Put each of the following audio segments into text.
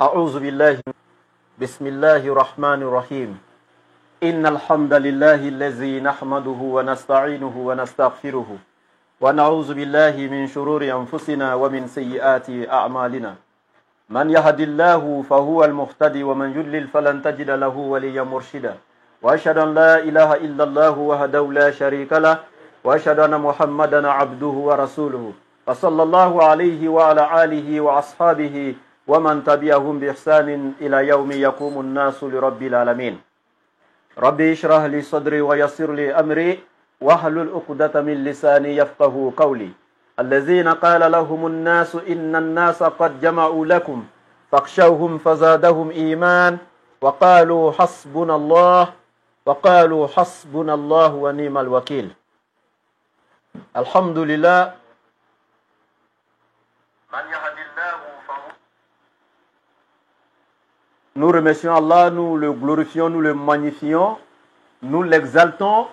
أعوذ بالله بسم الله الرحمن الرحيم إن الحمد لله الذي نحمده ونستعينه ونستغفره ونعوذ بالله من شرور أنفسنا ومن سيئات أعمالنا من يهد الله فهو المهتدي ومن يضلل فلن تجد له وليا مرشدا وأشهد أن لا إله إلا الله وحده لا شريك له وأشهد أن محمدا عبده ورسوله وصلى الله عليه وعلى آله وأصحابه ومن تبعهم بإحسان إلى يوم يقوم الناس لرب العالمين ربي اشرح لي صدري ويسر لي أمري واحلل عقدة من لساني يفقه قولي الذين قال لهم الناس إن الناس قد جمعوا لكم فاخشوهم فزادهم إيمان وقالوا حسبنا الله ونعم الوكيل. Alhamdulillah. Nous remercions Allah, nous le glorifions, nous le magnifions, nous l'exaltons.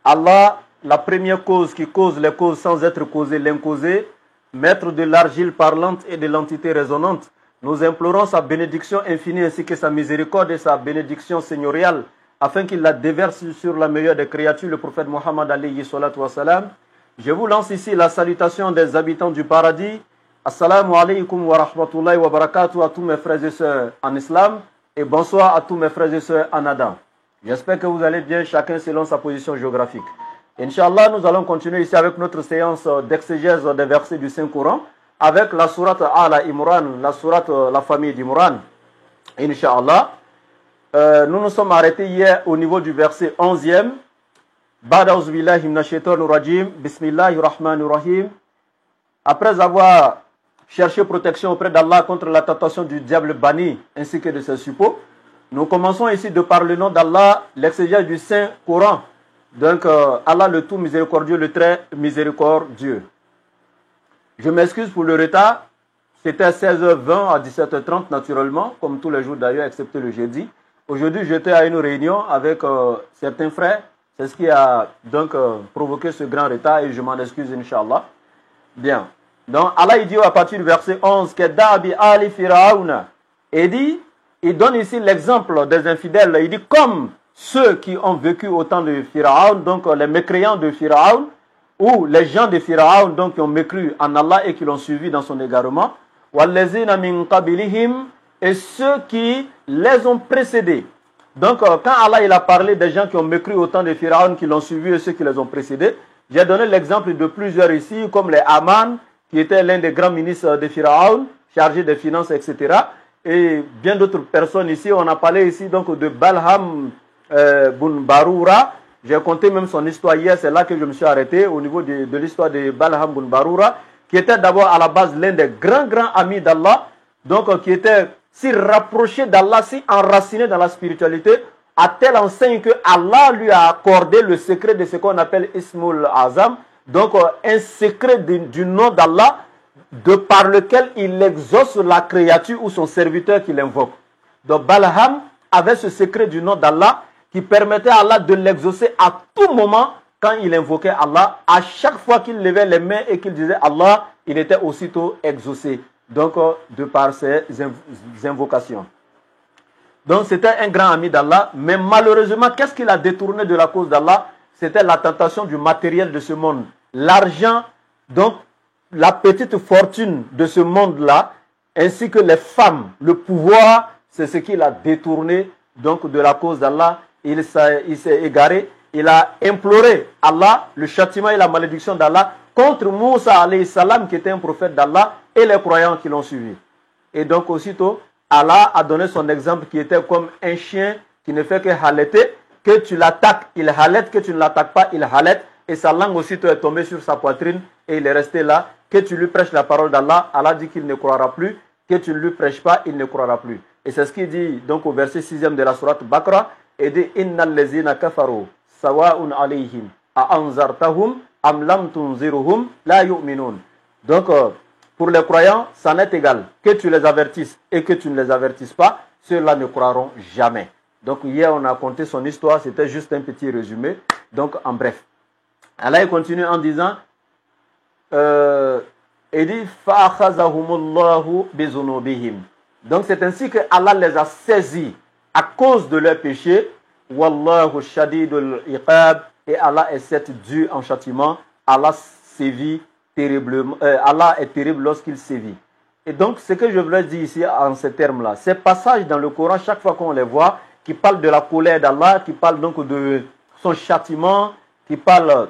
Allah, la première cause qui cause les causes sans être causée, l'incausé, maître de l'argile parlante et de l'entité résonante. Nous implorons sa bénédiction infinie ainsi que sa miséricorde et sa bénédiction seigneuriale afin qu'il la déverse sur la meilleure des créatures, le prophète Mohammed alayhi salatu wa salam. Je vous lance ici la salutation des habitants du paradis. Assalamu alaikum wa rahmatullahi wa barakatuh à tous mes frères et sœurs en islam et bonsoir à tous mes frères et sœurs en Adam. J'espère que vous allez bien, chacun selon sa position géographique. Inch'Allah, nous allons continuer ici avec notre séance d'exégèse des versets du Saint-Coran avec la sourate Ala Imran, la sourate la famille d'Imran. Inch'Allah, nous nous sommes arrêtés hier au niveau du verset 11e. Ba'da auzu billahi minash shaitanir rajim, bismillahir rahmanir rahim. Après avoir cherché protection auprès d'Allah contre la tentation du diable banni ainsi que de ses suppôts, nous commençons ici de par le nom d'Allah, l'exégèse du Saint-Coran. Donc, Allah le tout miséricordieux, le très miséricordieux. Je m'excuse pour le retard. C'était à 16h20 à 17h30 naturellement, comme tous les jours d'ailleurs, excepté le jeudi. Aujourd'hui, j'étais à une réunion avec certains frères. C'est ce qui a donc provoqué ce grand retard et je m'en excuse, Inch'Allah. Bien. Donc, Allah il dit à partir du verset 11 que Dabi Ali Firaouna. Il donne ici l'exemple des infidèles. Il dit comme ceux qui ont vécu au temps de Pharaon, donc les mécréants de Pharaon, ou les gens de Pharaon, donc qui ont mécru en Allah et qui l'ont suivi dans son égarement, wallazina min qabilihim, et ceux qui les ont précédés. Donc quand Allah il a parlé des gens qui ont mécru au temps de Pharaon, qui l'ont suivi et ceux qui les ont précédés, j'ai donné l'exemple de plusieurs ici, comme les Haman, qui était l'un des grands ministres de Pharaon, chargé des finances, etc. Et bien d'autres personnes ici. On a parlé ici donc de Balham Bun Barura. J'ai compté même son histoire hier, c'est là que je me suis arrêté au niveau de l'histoire de Balham Bun Barura, qui était d'abord à la base l'un des grands amis d'Allah, donc qui était si rapproché d'Allah, si enraciné dans la spiritualité, à telle enseigne que Allah lui a accordé le secret de ce qu'on appelle Ismul Azam, donc un secret du nom d'Allah, de par lequel il exauce la créature ou son serviteur qui l'invoque. Donc Balham avait ce secret du nom d'Allah qui permettait à Allah de l'exaucer à tout moment quand il invoquait Allah. À chaque fois qu'il levait les mains et qu'il disait Allah, il était aussitôt exaucé. Donc de par ses invocations. Donc c'était un grand ami d'Allah, mais malheureusement, qu'est-ce qu'il a détourné de la cause d'Allah? C'était la tentation du matériel de ce monde. L'argent, donc la petite fortune de ce monde-là, ainsi que les femmes, le pouvoir, c'est ce qu'il a détourné donc de la cause d'Allah. Il s'est égaré, il a imploré Allah, le châtiment et la malédiction d'Allah contre Moussa alayhi salam qui était un prophète d'Allah et les croyants qui l'ont suivi. Et donc aussitôt, Allah a donné son exemple qui était comme un chien qui ne fait que haleter, que tu l'attaques, il halète, que tu ne l'attaques pas, il halète, et sa langue aussitôt est tombée sur sa poitrine et il est resté là. Que tu lui prêches la parole d'Allah, Allah dit qu'il ne croira plus, que tu ne lui prêches pas, il ne croira plus. Et c'est ce qu'il dit donc au verset 6e de la sourate Baqara, et dit innal lezina kafaru sawa'un alayhim a anzartahum am lam tunziruhum la yu'minun. Donc pour les croyants, ça n'est égal que tu les avertisses et que tu ne les avertisses pas, ceux-là ne croiront jamais. Donc hier on a compté son histoire, c'était juste un petit résumé. Donc en bref, Allah continue en disant et dit fa'akhazahumullahu bizunubihim. Donc c'est ainsi que Allah les a saisis à cause de leurs péchés. Wallahu shadidul iqab. Et Allah est certes dur en châtiment. Allah sévit terriblement. Allah est terrible lorsqu'il sévit. Et donc ce que je voulais dire ici en ces termes-là, ces passages dans le Coran, chaque fois qu'on les voit, qui parlent de la colère d'Allah, qui parlent donc de son châtiment, qui parlent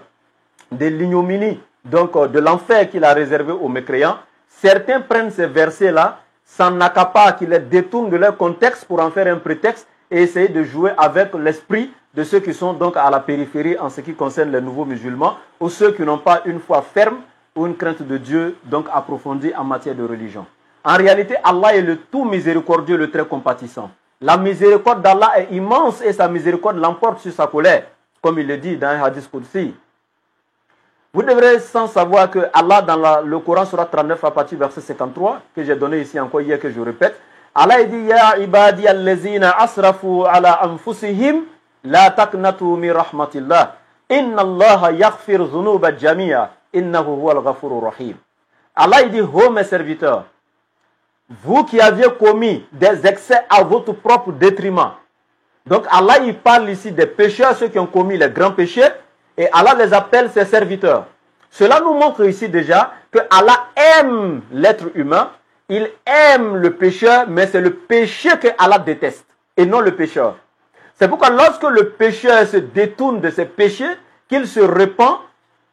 de l'ignominie, donc de l'enfer qu'il a réservé aux mécréants, certains prennent ces versets-là, s'en accaparent, qui les détournent de leur contexte pour en faire un prétexte et essayer de jouer avec l'esprit de ceux qui sont donc à la périphérie en ce qui concerne les nouveaux musulmans ou ceux qui n'ont pas une foi ferme ou une crainte de Dieu donc approfondie en matière de religion. En réalité, Allah est le tout miséricordieux, le très compatissant. La miséricorde d'Allah est immense et sa miséricorde l'emporte sur sa colère, comme il le dit dans un hadith Qudsi. Vous devrez sans savoir que Allah dans le Coran Surah 39 à partir du verset 53, que j'ai donné ici encore hier, que je répète, Allah dit Ya ibadi allazina asrafu ala anfusihim la taqnatu min rahmatillah inna Allah yaghfir dhunuba jami'a innahu huwal ghafurur rahim. Allah dit ô mes serviteurs, vous qui aviez commis des excès à votre propre détriment. Donc Allah il parle ici des pécheurs, ceux qui ont commis les grands péchés, et Allah les appelle ses serviteurs. Cela nous montre ici déjà que Allah aime l'être humain, il aime le pécheur, mais c'est le péché que Allah déteste, et non le pécheur. C'est pourquoi lorsque le pécheur se détourne de ses péchés, qu'il se repent,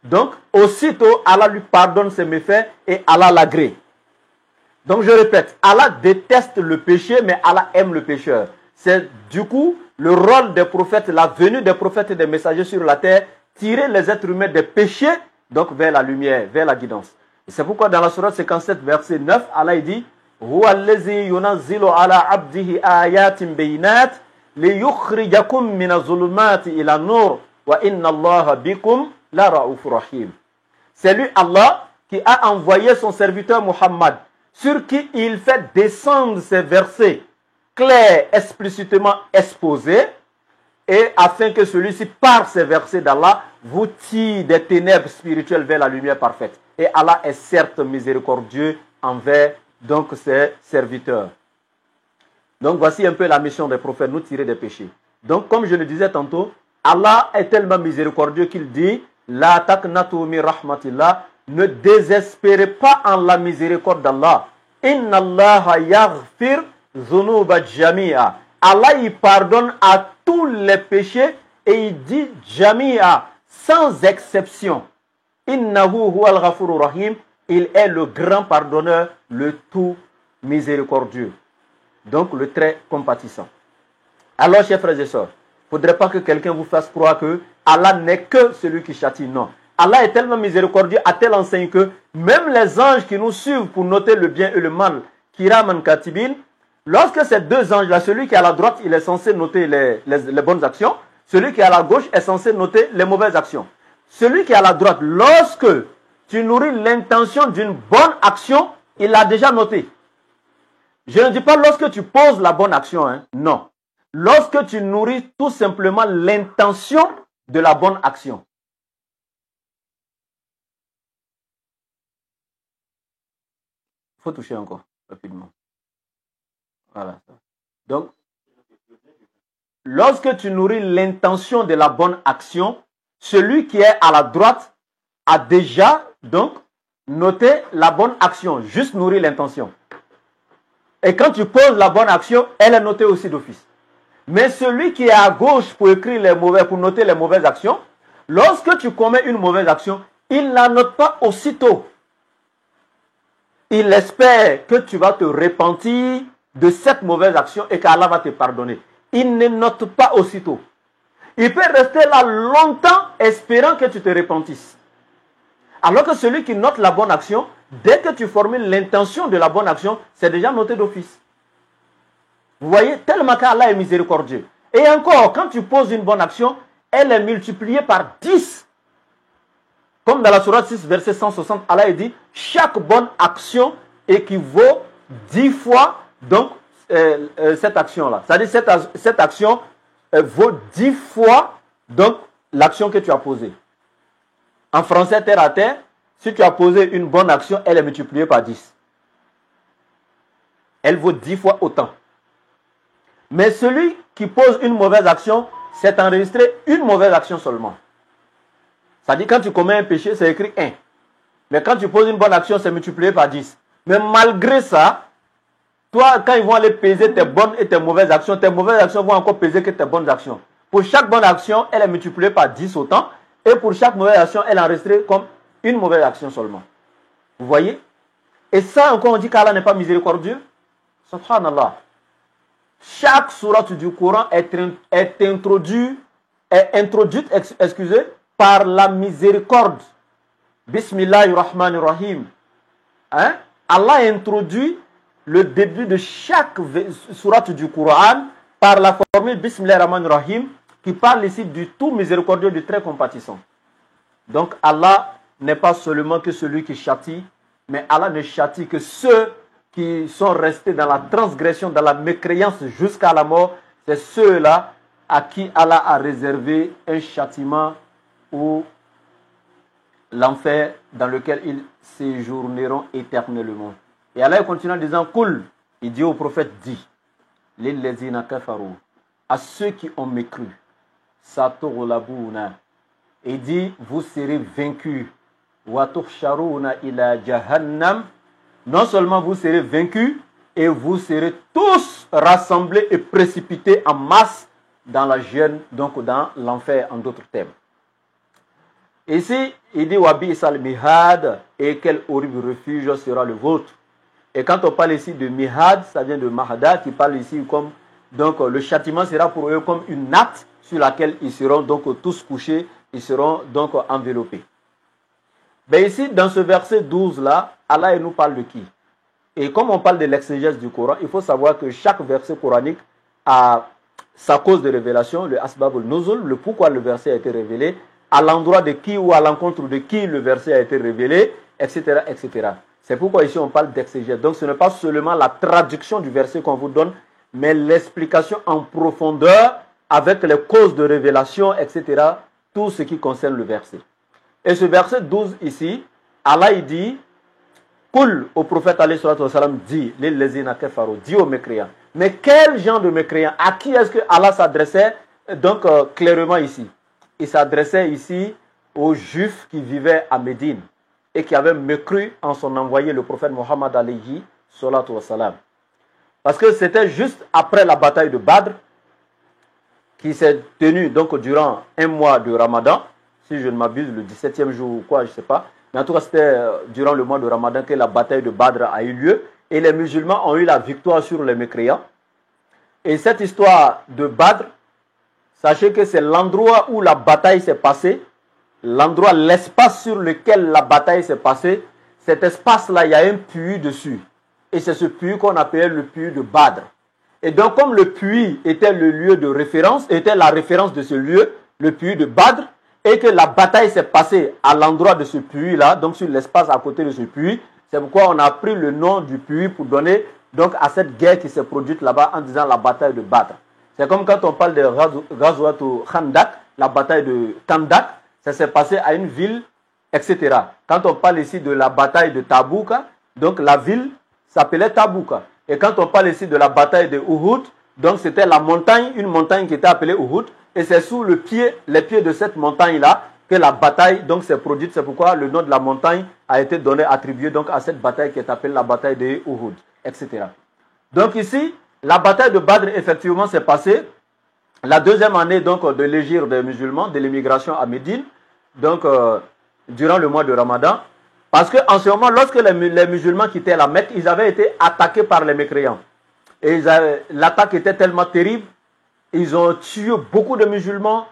donc aussitôt Allah lui pardonne ses méfaits et Allah l'agrée. Donc je répète, Allah déteste le péché, mais Allah aime le pécheur. C'est du coup le rôle des prophètes, la venue des prophètes et des messagers sur la terre, tirer les êtres humains des péchés, donc vers la lumière, vers la guidance. Et c'est pourquoi dans la sourate 57, verset 9, Allah dit Huwa allazi yunazzilu ala abdihi ayatin bayinat liyukhrijakum mina zulumati ila nur wa inna Allaha bikum la ra'ufur rahim. C'est lui Allah qui a envoyé son serviteur Muhammad, sur qui il fait descendre ces versets clairs, explicitement exposés, et afin que celui-ci, par ces versets d'Allah, vous tire des ténèbres spirituelles vers la lumière parfaite. Et Allah est certes miséricordieux envers donc ses serviteurs. Donc voici un peu la mission des prophètes, nous tirer des péchés. Donc comme je le disais tantôt, Allah est tellement miséricordieux qu'il dit La taqnatu min rahmatillah, ne désespérez pas en la miséricorde d'Allah. Inna Allah yaghfir dhunuba jami'a. Allah il pardonne à tous les péchés et il dit jami'a, sans exception. Innahu huwal ghafurur rahim. Il est le grand pardonneur, le tout miséricordieux. Donc le très compatissant. Alors chers frères et sœurs, il ne faudrait pas que quelqu'un vous fasse croire que Allah n'est que celui qui châtie. Non. Allah est tellement miséricordieux à telle enseigne que même les anges qui nous suivent pour noter le bien et le mal, Kiraman Katibin, lorsque ces deux anges-là, celui qui est à la droite, il est censé noter les bonnes actions, celui qui est à la gauche est censé noter les mauvaises actions. Celui qui est à la droite, lorsque tu nourris l'intention d'une bonne action, il l'a déjà noté. Je ne dis pas lorsque tu poses la bonne action, hein. Non. Lorsque tu nourris tout simplement l'intention de la bonne action. Il faut toucher encore, rapidement. Voilà. Donc, lorsque tu nourris l'intention de la bonne action, celui qui est à la droite a déjà, donc, noté la bonne action, juste nourrir l'intention. Et quand tu poses la bonne action, elle est notée aussi d'office. Mais celui qui est à gauche pour écrire pour noter les mauvaises actions, lorsque tu commets une mauvaise action, il ne la note pas aussitôt. Il espère que tu vas te repentir de cette mauvaise action et qu'Allah va te pardonner. Il ne note pas aussitôt. Il peut rester là longtemps espérant que tu te repentisses. Alors que celui qui note la bonne action, dès que tu formules l'intention de la bonne action, c'est déjà noté d'office. Vous voyez, tellement qu'Allah est miséricordieux. Et encore, quand tu poses une bonne action, elle est multipliée par 10. Comme dans la sourate 6, verset 160, Allah dit, chaque bonne action équivaut 10 fois donc, cette action-là. C'est-à-dire cette action vaut 10 fois donc l'action que tu as posée. En français, terre à terre, si tu as posé une bonne action, elle est multipliée par 10. elle vaut 10 fois autant. Mais celui qui pose une mauvaise action, c'est enregistré une mauvaise action seulement. C'est-à-dire quand tu commets un péché, c'est écrit 1. Mais quand tu poses une bonne action, c'est multiplié par 10. Mais malgré ça, toi, quand ils vont aller peser tes bonnes et tes mauvaises actions vont encore peser que tes bonnes actions. Pour chaque bonne action, elle est multipliée par 10 autant. Et pour chaque mauvaise action, elle est enregistrée comme une mauvaise action seulement. Vous voyez? Et ça, encore, on dit qu'Allah n'est pas miséricordieux. Subhanallah. Chaque sourate du Coran est introduite, par la miséricorde. Bismillahirrahmanirrahim. Hein? Allah introduit le début de chaque sourate du Coran par la formule Bismillahirrahmanirrahim qui parle ici du tout miséricordieux, du très compatissant. Donc Allah n'est pas seulement que celui qui châtie, mais Allah ne châtie que ceux qui sont restés dans la transgression, dans la mécréance jusqu'à la mort. C'est ceux-là à qui Allah a réservé un châtiment ou l'enfer dans lequel ils séjourneront éternellement. Et Allah continue en disant, Kul, il dit au prophète, dit, lillezina kafaru, à ceux qui ont mécru, saturlabuna, et dit, vous serez vaincus, wa tuhsharuna ila jahannam, non seulement vous serez vaincus, et vous serez tous rassemblés et précipités en masse dans la gêne, donc dans l'enfer en d'autres termes. Ici, il dit Wabi Isal Mihad, et quel horrible refuge sera le vôtre. Et quand on parle ici de Mihad, ça vient de Mahada, qui parle ici comme, donc le châtiment sera pour eux comme une natte sur laquelle ils seront donc tous couchés, ils seront donc enveloppés. Mais ici, dans ce verset 12 là, Allah nous parle de qui? Et comme on parle de l'exégèse du Coran, il faut savoir que chaque verset coranique a sa cause de révélation, le Asbab al-Nuzul, le pourquoi le verset a été révélé, à l'endroit de qui ou à l'encontre de qui le verset a été révélé, etc. etc. C'est pourquoi ici on parle d'exégèse. Donc ce n'est pas seulement la traduction du verset qu'on vous donne, mais l'explication en profondeur avec les causes de révélation, etc. Tout ce qui concerne le verset. Et ce verset 12 ici, Allah il dit, Kul au prophète alayhi salatu wa salam dit, dit aux mécréants. Mais quel genre de mécréants? À qui est-ce que Allah s'adressait donc clairement ici? Il s'adressait ici aux Juifs qui vivaient à Médine et qui avaient mécru en son envoyé le prophète Mohammed alayhi salatu wa salam. Parce que c'était juste après la bataille de Badr qui s'est tenue donc durant un mois de Ramadan, si je ne m'abuse, le 17e jour ou quoi, je ne sais pas. Mais en tout cas, c'était durant le mois de Ramadan que la bataille de Badr a eu lieu et les musulmans ont eu la victoire sur les mécréants. Et cette histoire de Badr, sachez que c'est l'endroit où la bataille s'est passée, l'endroit, l'espace sur lequel la bataille s'est passée. Cet espace-là, il y a un puits dessus. Et c'est ce puits qu'on appelait le puits de Badr. Et donc, comme le puits était le lieu de référence, était la référence de ce lieu, le puits de Badr, et que la bataille s'est passée à l'endroit de ce puits-là, donc sur l'espace à côté de ce puits, c'est pourquoi on a pris le nom du puits pour donner donc à cette guerre qui s'est produite là-bas en disant la bataille de Badr. C'est comme quand on parle de Ghazwat Khandak, la bataille de Kandak, ça s'est passé à une ville, etc. Quand on parle ici de la bataille de Tabouka, donc la ville s'appelait Tabouka. Et quand on parle ici de la bataille de Uhud, donc c'était la montagne, une montagne qui était appelée Uhud, et c'est sous les pieds de cette montagne-là que la bataille donc s'est produite. C'est pourquoi le nom de la montagne a été donné, attribué donc à cette bataille qui est appelée la bataille de Uhud, etc. Donc ici, la bataille de Badr, effectivement, s'est passée la deuxième année donc de l'hégire des musulmans, de l'immigration à Médine, donc durant le mois de Ramadan. Parce qu'en ce moment, lorsque les musulmans quittaient la Mecque, ils avaient été attaqués par les mécréants. Et l'attaque était tellement terrible, ils ont tué beaucoup de musulmans,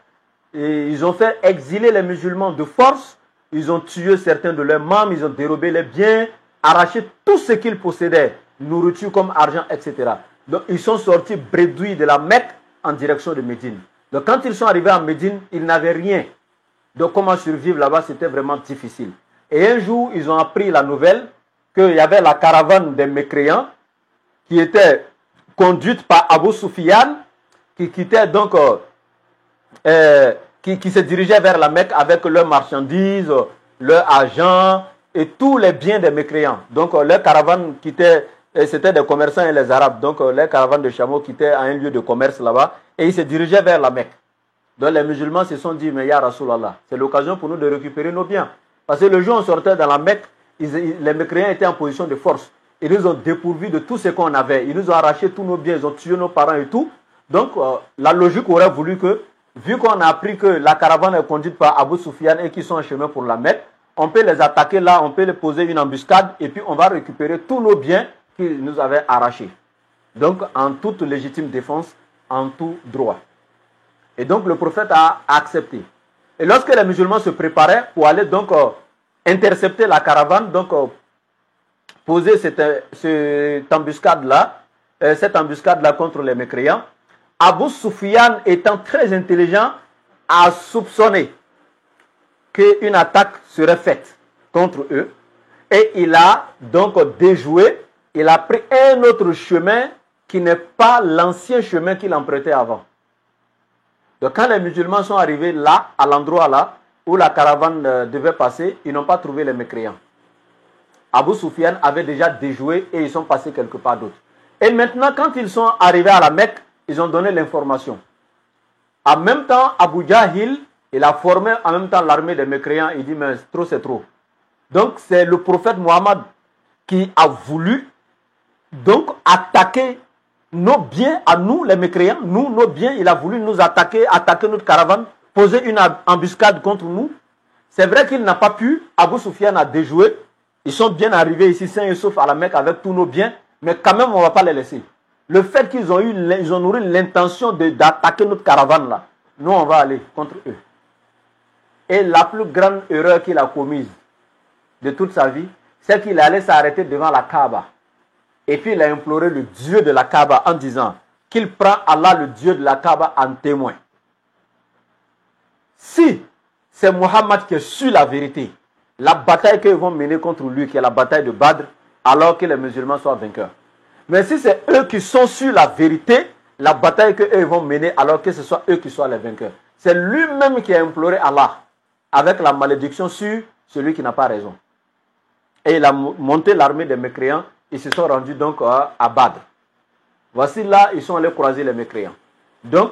et ils ont fait exiler les musulmans de force, ils ont tué certains de leurs membres, ils ont dérobé les biens, arraché tout ce qu'ils possédaient, nourriture comme argent, etc. Donc ils sont sortis bredouilles de la Mecque en direction de Médine. Donc quand ils sont arrivés à Médine, ils n'avaient rien. Donc comment survivre là-bas, c'était vraiment difficile. Et un jour, ils ont appris la nouvelle qu'il y avait la caravane des mécréants qui était conduite par Abu Sufyan, qui quittait donc, qui se dirigeait vers la Mecque avec leurs marchandises, leurs argent et tous les biens des mécréants. Donc leur caravane quittait Et c'était des commerçants et les Arabes. Donc les caravanes de chameaux quittaient à un lieu de commerce là-bas et ils se dirigeaient vers la Mecque. Donc les musulmans se sont dit, mais ya Rasulallah, c'est l'occasion pour nous de récupérer nos biens. Parce que le jour où on sortait dans la Mecque, les mécréants étaient en position de force. Ils nous ont dépourvus de tout ce qu'on avait. Ils nous ont arraché tous nos biens, ils ont tué nos parents et tout. Donc la logique aurait voulu que, vu qu'on a appris que la caravane est conduite par Abu Sufyan et qu'ils sont en chemin pour la Mecque, on peut les attaquer là, on peut les poser une embuscade et puis on va récupérer tous nos biens qu'ils nous avaient arrachés. Donc en toute légitime défense, en tout droit. Et donc le prophète a accepté. Et lorsque les musulmans se préparaient pour aller donc intercepter la caravane, donc poser cette embuscade-là contre les mécréants, Abu Sufyan étant très intelligent, a soupçonné qu'une attaque serait faite contre eux. Et il a donc déjoué, il a pris un autre chemin qui n'est pas l'ancien chemin qu'il empruntait avant. Donc quand les musulmans sont arrivés là, à l'endroit là, où la caravane devait passer, ils n'ont pas trouvé les mécréants. Abu Sufyan avait déjà déjoué et ils sont passés quelque part d'autre. Et maintenant, quand ils sont arrivés à la Mecque, ils ont donné l'information. En même temps, Abu Jahil, il a formé en même temps l'armée des mécréants. Il dit, mais trop c'est trop. Donc c'est le prophète Mohammed qui a voulu donc attaquer nos biens à nous, les mécréants, nos biens, il a voulu nous attaquer notre caravane, poser une embuscade contre nous. C'est vrai qu'il n'a pas pu, Abu Sufyan a déjoué, ils sont bien arrivés ici sains et saufs à la Mecque avec tous nos biens, mais quand même on ne va pas les laisser. Le fait qu'ils ont nourri l'intention d'attaquer notre caravane là, nous on va aller contre eux. Et la plus grande erreur qu'il a commise de toute sa vie, c'est qu'il allait s'arrêter devant la Kaaba. Et puis il a imploré le Dieu de la Kaaba en disant qu'il prend Allah, le Dieu de la Kaaba, en témoin. Si c'est Muhammad qui est sur la vérité, la bataille qu'ils vont mener contre lui, qui est la bataille de Badr, alors que les musulmans soient vainqueurs. Mais si c'est eux qui sont sur la vérité, la bataille qu'eux vont mener, alors que ce soit eux qui soient les vainqueurs. C'est lui-même qui a imploré Allah, avec la malédiction sur celui qui n'a pas raison. Et il a monté l'armée des mécréants. Ils se sont rendus donc à Badr. Voici là, ils sont allés croiser les mécréants. Donc,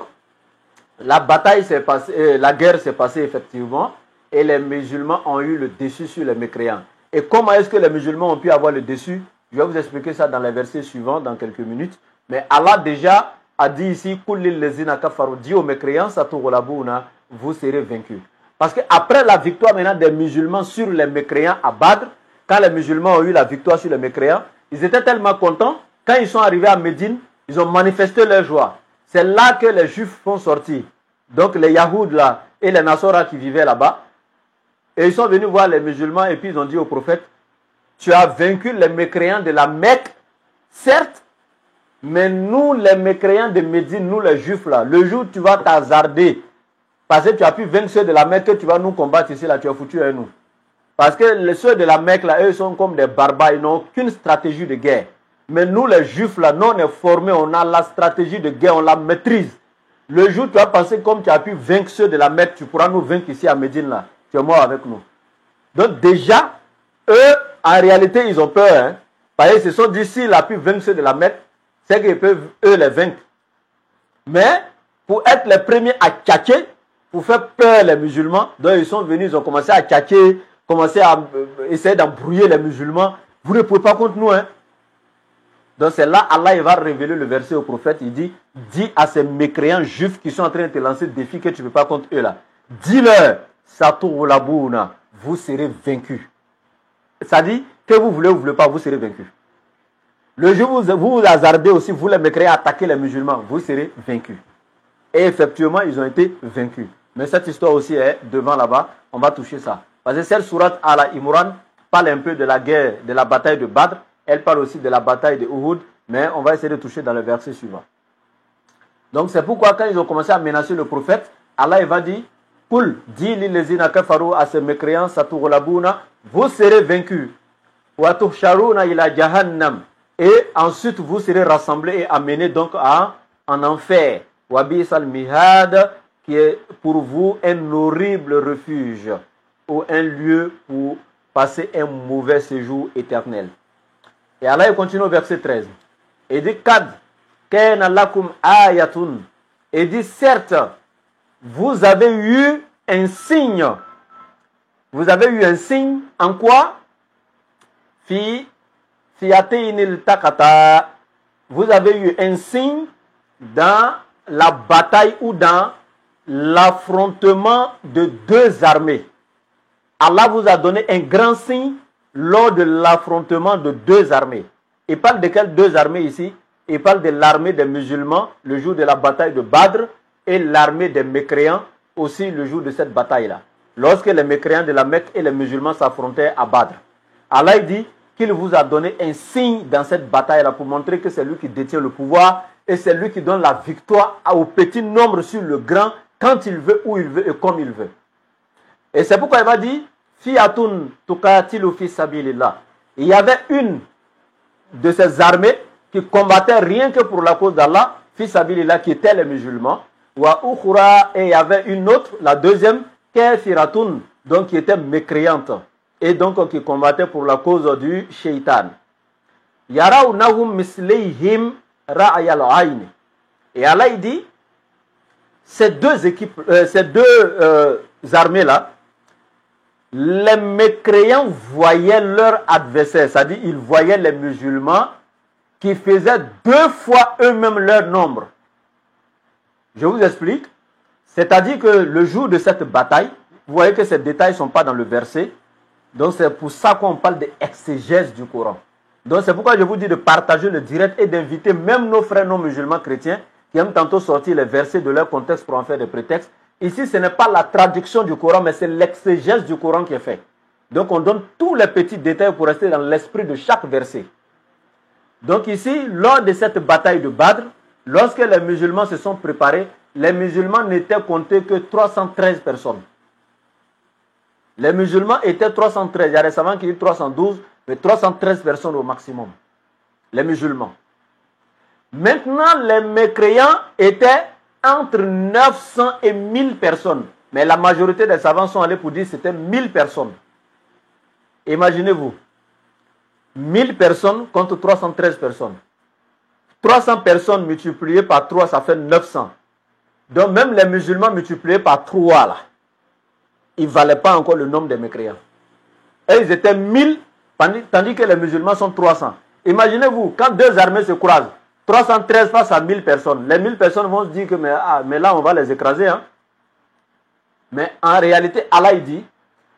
la bataille s'est passée, la guerre s'est passée effectivement, et les musulmans ont eu le dessus sur les mécréants. Et comment est-ce que les musulmans ont pu avoir le dessus? Je vais vous expliquer ça dans les versets suivants, dans quelques minutes. Mais Allah déjà a dit ici, dit aux mécréants, vous serez vaincus. Parce qu'après la victoire maintenant des musulmans sur les mécréants à Badr, quand les musulmans ont eu la victoire sur les mécréants, ils étaient tellement contents, quand ils sont arrivés à Médine, ils ont manifesté leur joie. C'est là que les Juifs sont sortis. Donc les Yahoud là et les Nassoras qui vivaient là-bas. Et ils sont venus voir les musulmans et puis ils ont dit au prophète, tu as vaincu les mécréants de la Mecque, certes, mais nous les mécréants de Médine, nous les Juifs là, le jour où tu vas t'hasarder, parce que tu as pu vaincre ceux de la Mecque, que tu vas nous combattre ici là, tu as foutu à nous. Parce que ceux de la Mecque, là, eux sont comme des barbares, ils n'ont aucune stratégie de guerre. Mais nous, les Juifs, là, nous, on est formés, on a la stratégie de guerre, on la maîtrise. Le jour où tu as pensé comme tu as pu vaincre ceux de la Mecque, tu pourras nous vaincre ici à Médine, là. Tu es mort avec nous. Donc déjà, eux, en réalité, ils ont peur. Hein? Parce qu'ils se sont dit, s'il a pu vaincre ceux de la Mecque, c'est qu'ils peuvent, eux, les vaincre. Mais, pour être les premiers à tchatcher, pour faire peur les musulmans, donc ils sont venus, ils ont commencé à tchatcher, commencer à essayer d'embrouiller les musulmans. Vous ne pouvez pas contre nous. Hein? Donc c'est là, Allah il va révéler le verset au prophète. Il dit, dis à ces mécréants juifs qui sont en train de te lancer le défi que tu ne peux pas contre eux là. Dis-leur, Satourulabouna, vous serez vaincus. Ça dit, que vous voulez ou vous ne voulez pas, vous serez vaincus. Le jour où vous hasardez aussi, vous les mécréants attaquer les musulmans, vous serez vaincus. Et effectivement, ils ont été vaincus. Mais cette histoire aussi est devant là-bas, on va toucher ça. Parce que cette sourate Al-Imran parle un peu de la guerre, de la bataille de Badr. Elle parle aussi de la bataille de Uhud. Mais on va essayer de toucher dans le verset suivant. Donc c'est pourquoi quand ils ont commencé à menacer le prophète, Allah il va dire, Kul, dis lillezina kafaru à ces mécréants, saturulabuna, vous serez vaincus. Wa tuhsharuna ila jahannam. Et ensuite vous serez rassemblés et amenés donc en enfer. Wa bisal mihad, qui est pour vous un horrible refuge. Ou un lieu pour passer un mauvais séjour éternel. Et Allah il continue au verset 13. Il dit Kad kana lakum ayatun. Il dit certes, vous avez eu un signe. Vous avez eu un signe en quoi? Fiatinil takata. Vous avez eu un signe dans la bataille ou dans l'affrontement de deux armées. Allah vous a donné un grand signe lors de l'affrontement de deux armées. Il parle de quelles deux armées ici? Il parle de l'armée des musulmans le jour de la bataille de Badr et l'armée des mécréants aussi le jour de cette bataille-là. Lorsque les mécréants de la Mecque et les musulmans s'affrontaient à Badr. Allah dit qu'il vous a donné un signe dans cette bataille-là pour montrer que c'est lui qui détient le pouvoir et c'est lui qui donne la victoire au petit nombre sur le grand quand il veut, où il veut et comme il veut. Et c'est pourquoi il va dire Fiatun tukatilu fi sabilillah. Il y avait une de ces armées qui combattait rien que pour la cause d'Allah, fi sabilillah, qui étaient les musulmans. Wa ukhra, et il y avait une autre, la deuxième, kafiratun, donc qui était mécréante et donc qui combattait pour la cause du shaitan. Yarawnahum mislihim ra'yal ayn. Et Allah il dit ces deux équipes, ces deux armées-là, les mécréants voyaient leur adversaire, c'est-à-dire ils voyaient les musulmans qui faisaient deux fois eux-mêmes leur nombre. Je vous explique. C'est-à-dire que le jour de cette bataille, vous voyez que ces détails ne sont pas dans le verset. Donc c'est pour ça qu'on parle d'exégèse du Coran. Donc c'est pourquoi je vous dis de partager le direct et d'inviter même nos frères non musulmans chrétiens qui aiment tantôt sortir les versets de leur contexte pour en faire des prétextes. Ici, ce n'est pas la traduction du Coran, mais c'est l'exégèse du Coran qui est fait. Donc on donne tous les petits détails pour rester dans l'esprit de chaque verset. Donc ici, lors de cette bataille de Badr, lorsque les musulmans se sont préparés, les musulmans n'étaient comptés que 313 personnes. Les musulmans étaient 313. Il y a des savants qui disent 312, mais 313 personnes au maximum. Les musulmans. Maintenant, les mécréants étaient entre 900 et 1000 personnes. Mais la majorité des savants sont allés pour dire que c'était 1000 personnes. Imaginez-vous. 1000 personnes contre 313 personnes. 300 personnes multipliées par 3, ça fait 900. Donc même les musulmans multipliés par 3 là, ils ne valaient pas encore le nombre des mécréants. Et ils étaient 1000, tandis que les musulmans sont 300. Imaginez-vous, quand deux armées se croisent, 313 face à 1000 personnes. Les 1000 personnes vont se dire que mais là on va les écraser. Hein? Mais en réalité, Allah il dit,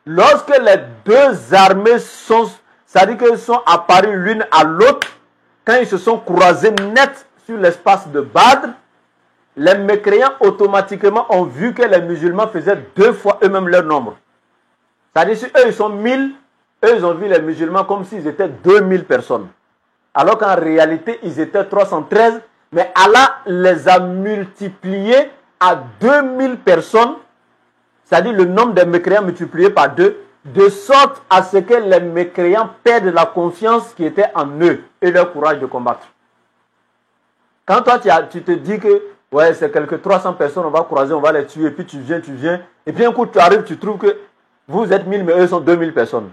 lorsque les deux armées sont, c'est-à-dire qu'elles sont apparues l'une à l'autre, quand ils se sont croisés net sur l'espace de Badr, les mécréants automatiquement ont vu que les musulmans faisaient deux fois eux-mêmes leur nombre. C'est-à-dire si eux ils sont 1000, eux ils ont vu les musulmans comme s'ils étaient 2000 personnes. Alors qu'en réalité ils étaient 313, mais Allah les a multipliés à 2000 personnes, c'est-à-dire le nombre des mécréants multiplié par 2, de sorte à ce que les mécréants perdent la confiance qui était en eux et leur courage de combattre. Quand toi tu te dis que ouais, c'est quelques 300 personnes, on va croiser, on va les tuer, et puis tu viens, et puis un coup tu arrives, tu trouves que vous êtes 1000, mais eux sont 2000 personnes.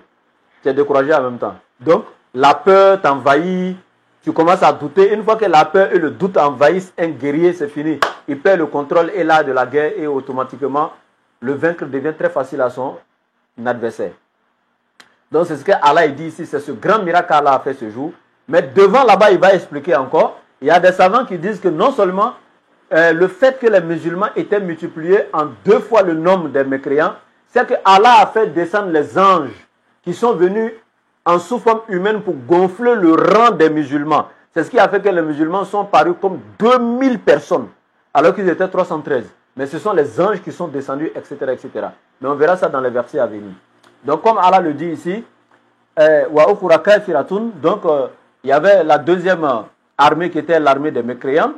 Tu es découragé en même temps. Donc, la peur t'envahit, tu commences à douter. Une fois que la peur et le doute envahissent un guerrier, c'est fini. Il perd le contrôle et l'art de la guerre, et automatiquement, le vaincre devient très facile à son adversaire. Donc, c'est ce que Allah dit ici, c'est ce grand miracle qu'Allah a fait ce jour. Mais devant là-bas, il va expliquer encore. Il y a des savants qui disent que non seulement le fait que les musulmans étaient multipliés en 2 fois le nombre des mécréants, c'est que Allah a fait descendre les anges qui sont venus en sous forme humaine pour gonfler le rang des musulmans. C'est ce qui a fait que les musulmans sont parus comme 2000 personnes, alors qu'ils étaient 313. Mais ce sont les anges qui sont descendus, etc., etc. Mais on verra ça dans les versets à venir. Donc comme Allah le dit ici, donc il y avait la deuxième armée qui était l'armée des mécréants.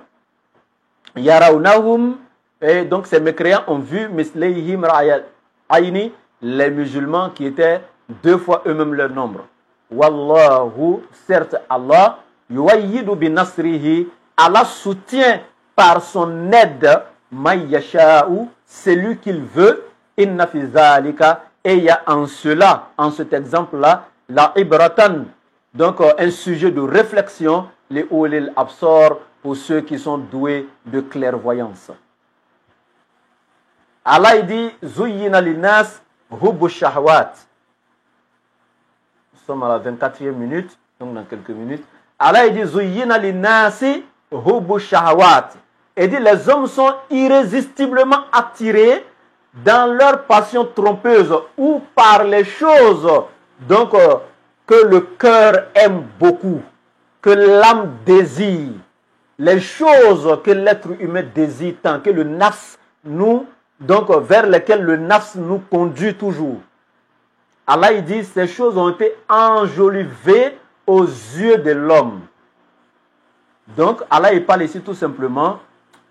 Yarawnahum, et donc ces mécréants ont vu mislihim ra'yal ayni, les musulmans qui étaient 2 fois eux-mêmes leur nombre. Wallahu, certes Allah, yuwayyidu bin nasrihi, Allah soutient par son aide man yasha'u, celui qu'il veut, inna fi zalika, et il y a en cela, en cet exemple-là, la ibratan, Donc, un sujet de réflexion, les ulil absor, pour ceux qui sont doués de clairvoyance. Allah il dit Zuyyina linnas hubbu shahawat. Nous sommes à la 24e minute, donc dans quelques minutes. Allah il dit Zuyyina linnasi hubbu shahawat. Et dit les hommes sont irrésistiblement attirés dans leur passion trompeuse ou par les choses donc que le cœur aime beaucoup, que l'âme désire. Les choses que l'être humain désire tant, que le nafs nous, donc vers lesquelles le nafs nous conduit toujours. Allah il dit, ces choses ont été enjolivées aux yeux de l'homme. Donc Allah il parle ici tout simplement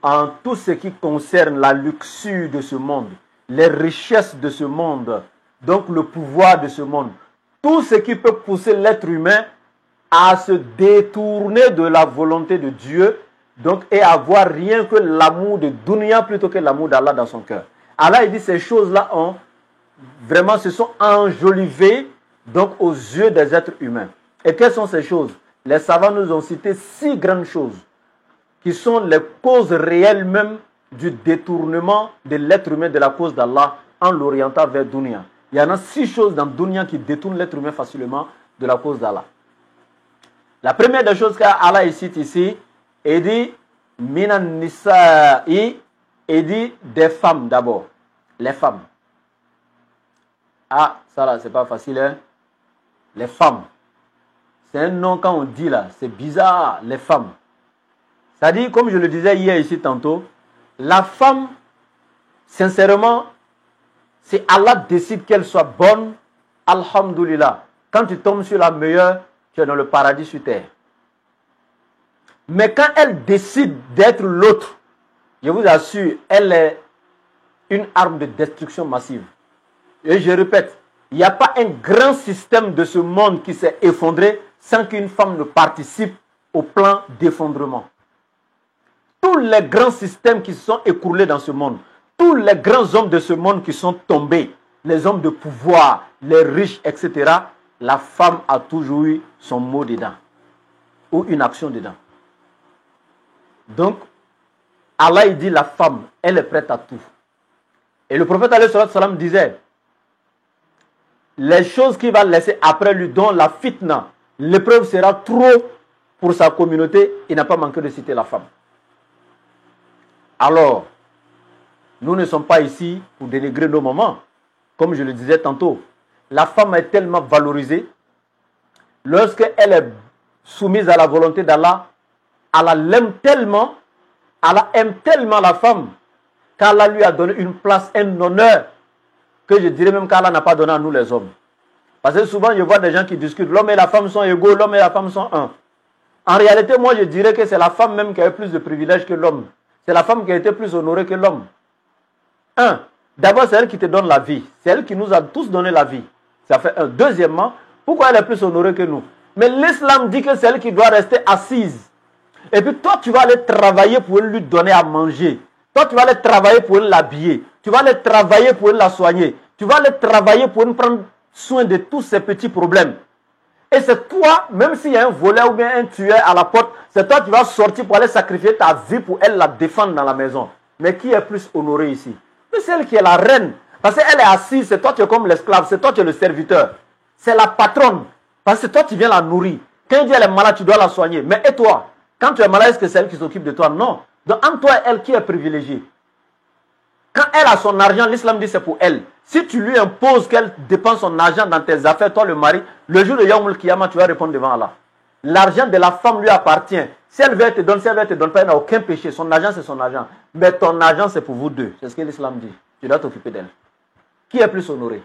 en tout ce qui concerne la luxure de ce monde, les richesses de ce monde, donc le pouvoir de ce monde. Tout ce qui peut pousser l'être humain à se détourner de la volonté de Dieu, donc, et avoir rien que l'amour de dunya plutôt que l'amour d'Allah dans son cœur. Allah il dit ces choses-là ont vraiment se sont enjolivées donc aux yeux des êtres humains. Et quelles sont ces choses? Les savants nous ont cité 6 grandes choses qui sont les causes réelles même du détournement de l'être humain de la cause d'Allah en l'orientant vers dunya. Il y en a 6 choses dans dunya qui détournent l'être humain facilement de la cause d'Allah. La première des choses qu'Allah cite ici, il dit Minan nisa'i, il dit des femmes d'abord. Les femmes. Ah, ça là, c'est pas facile, hein? Les femmes. C'est un nom quand on dit là, c'est bizarre, les femmes. C'est-à-dire, comme je le disais hier ici tantôt, la femme, sincèrement, si Allah décide qu'elle soit bonne, alhamdoulilah. Quand tu tombes sur la meilleure, tu es dans le paradis sur terre. Mais quand elle décide d'être l'autre, je vous assure, elle est une arme de destruction massive. Et je répète, il n'y a pas un grand système de ce monde qui s'est effondré sans qu'une femme ne participe au plan d'effondrement. Tous les grands systèmes qui se sont écroulés dans ce monde, tous les grands hommes de ce monde qui sont tombés, les hommes de pouvoir, les riches, etc., la femme a toujours eu son mot dedans, ou une action dedans. Donc, Allah il dit la femme, elle est prête à tout. Et le prophète alayhi salam disait, les choses qu'il va laisser après lui, dont la fitna, l'épreuve sera trop pour sa communauté, il n'a pas manqué de citer la femme. Alors, nous ne sommes pas ici pour dénigrer nos mamans. Comme je le disais tantôt, la femme est tellement valorisée. Lorsqu'elle est soumise à la volonté d'Allah, Allah l'aime tellement, Allah aime tellement la femme, qu'Allah lui a donné une place, un honneur, que je dirais même qu'Allah n'a pas donné à nous les hommes. Parce que souvent, je vois des gens qui discutent, l'homme et la femme sont égaux, l'homme et la femme sont un. En réalité, moi, je dirais que c'est la femme même qui a eu plus de privilèges que l'homme. C'est la femme qui a été plus honorée que l'homme. D'abord, c'est elle qui te donne la vie. C'est elle qui nous a tous donné la vie. Ça fait un. Deuxièmement, pourquoi elle est plus honorée que nous? Mais l'islam dit que c'est elle qui doit rester assise. Et puis toi, tu vas aller travailler pour lui donner à manger. Toi, tu vas aller travailler pour l'habiller. Tu vas aller travailler pour la soigner. Tu vas aller travailler pour prendre soin de tous ces petits problèmes. Et c'est toi, même s'il y a un voleur ou bien un tueur à la porte, c'est toi qui vas sortir pour aller sacrifier ta vie pour elle la défendre dans la maison. Mais qui est plus honoré ici? C'est celle qui est la reine. Parce qu'elle est assise, c'est toi qui es comme l'esclave, c'est toi qui es le serviteur. C'est la patronne. Parce que toi, tu viens la nourrir. Quand il dit elle est malade, tu dois la soigner. Mais et toi? Quand tu es malade, est-ce que c'est elle qui s'occupe de toi? Non. Donc, entre toi et elle, qui est privilégiée? Quand elle a son argent, l'islam dit c'est pour elle. Si tu lui imposes qu'elle dépense son argent dans tes affaires, toi le mari, le jour de Yawm al-Qiyamah, tu vas répondre devant Allah. L'argent de la femme lui appartient. Si elle veut te donner, si elle veut te donner, elle n'a aucun péché. Son argent, c'est son argent. Mais ton argent, c'est pour vous deux. C'est ce que l'islam dit. Tu dois t'occuper d'elle. Qui est plus honoré?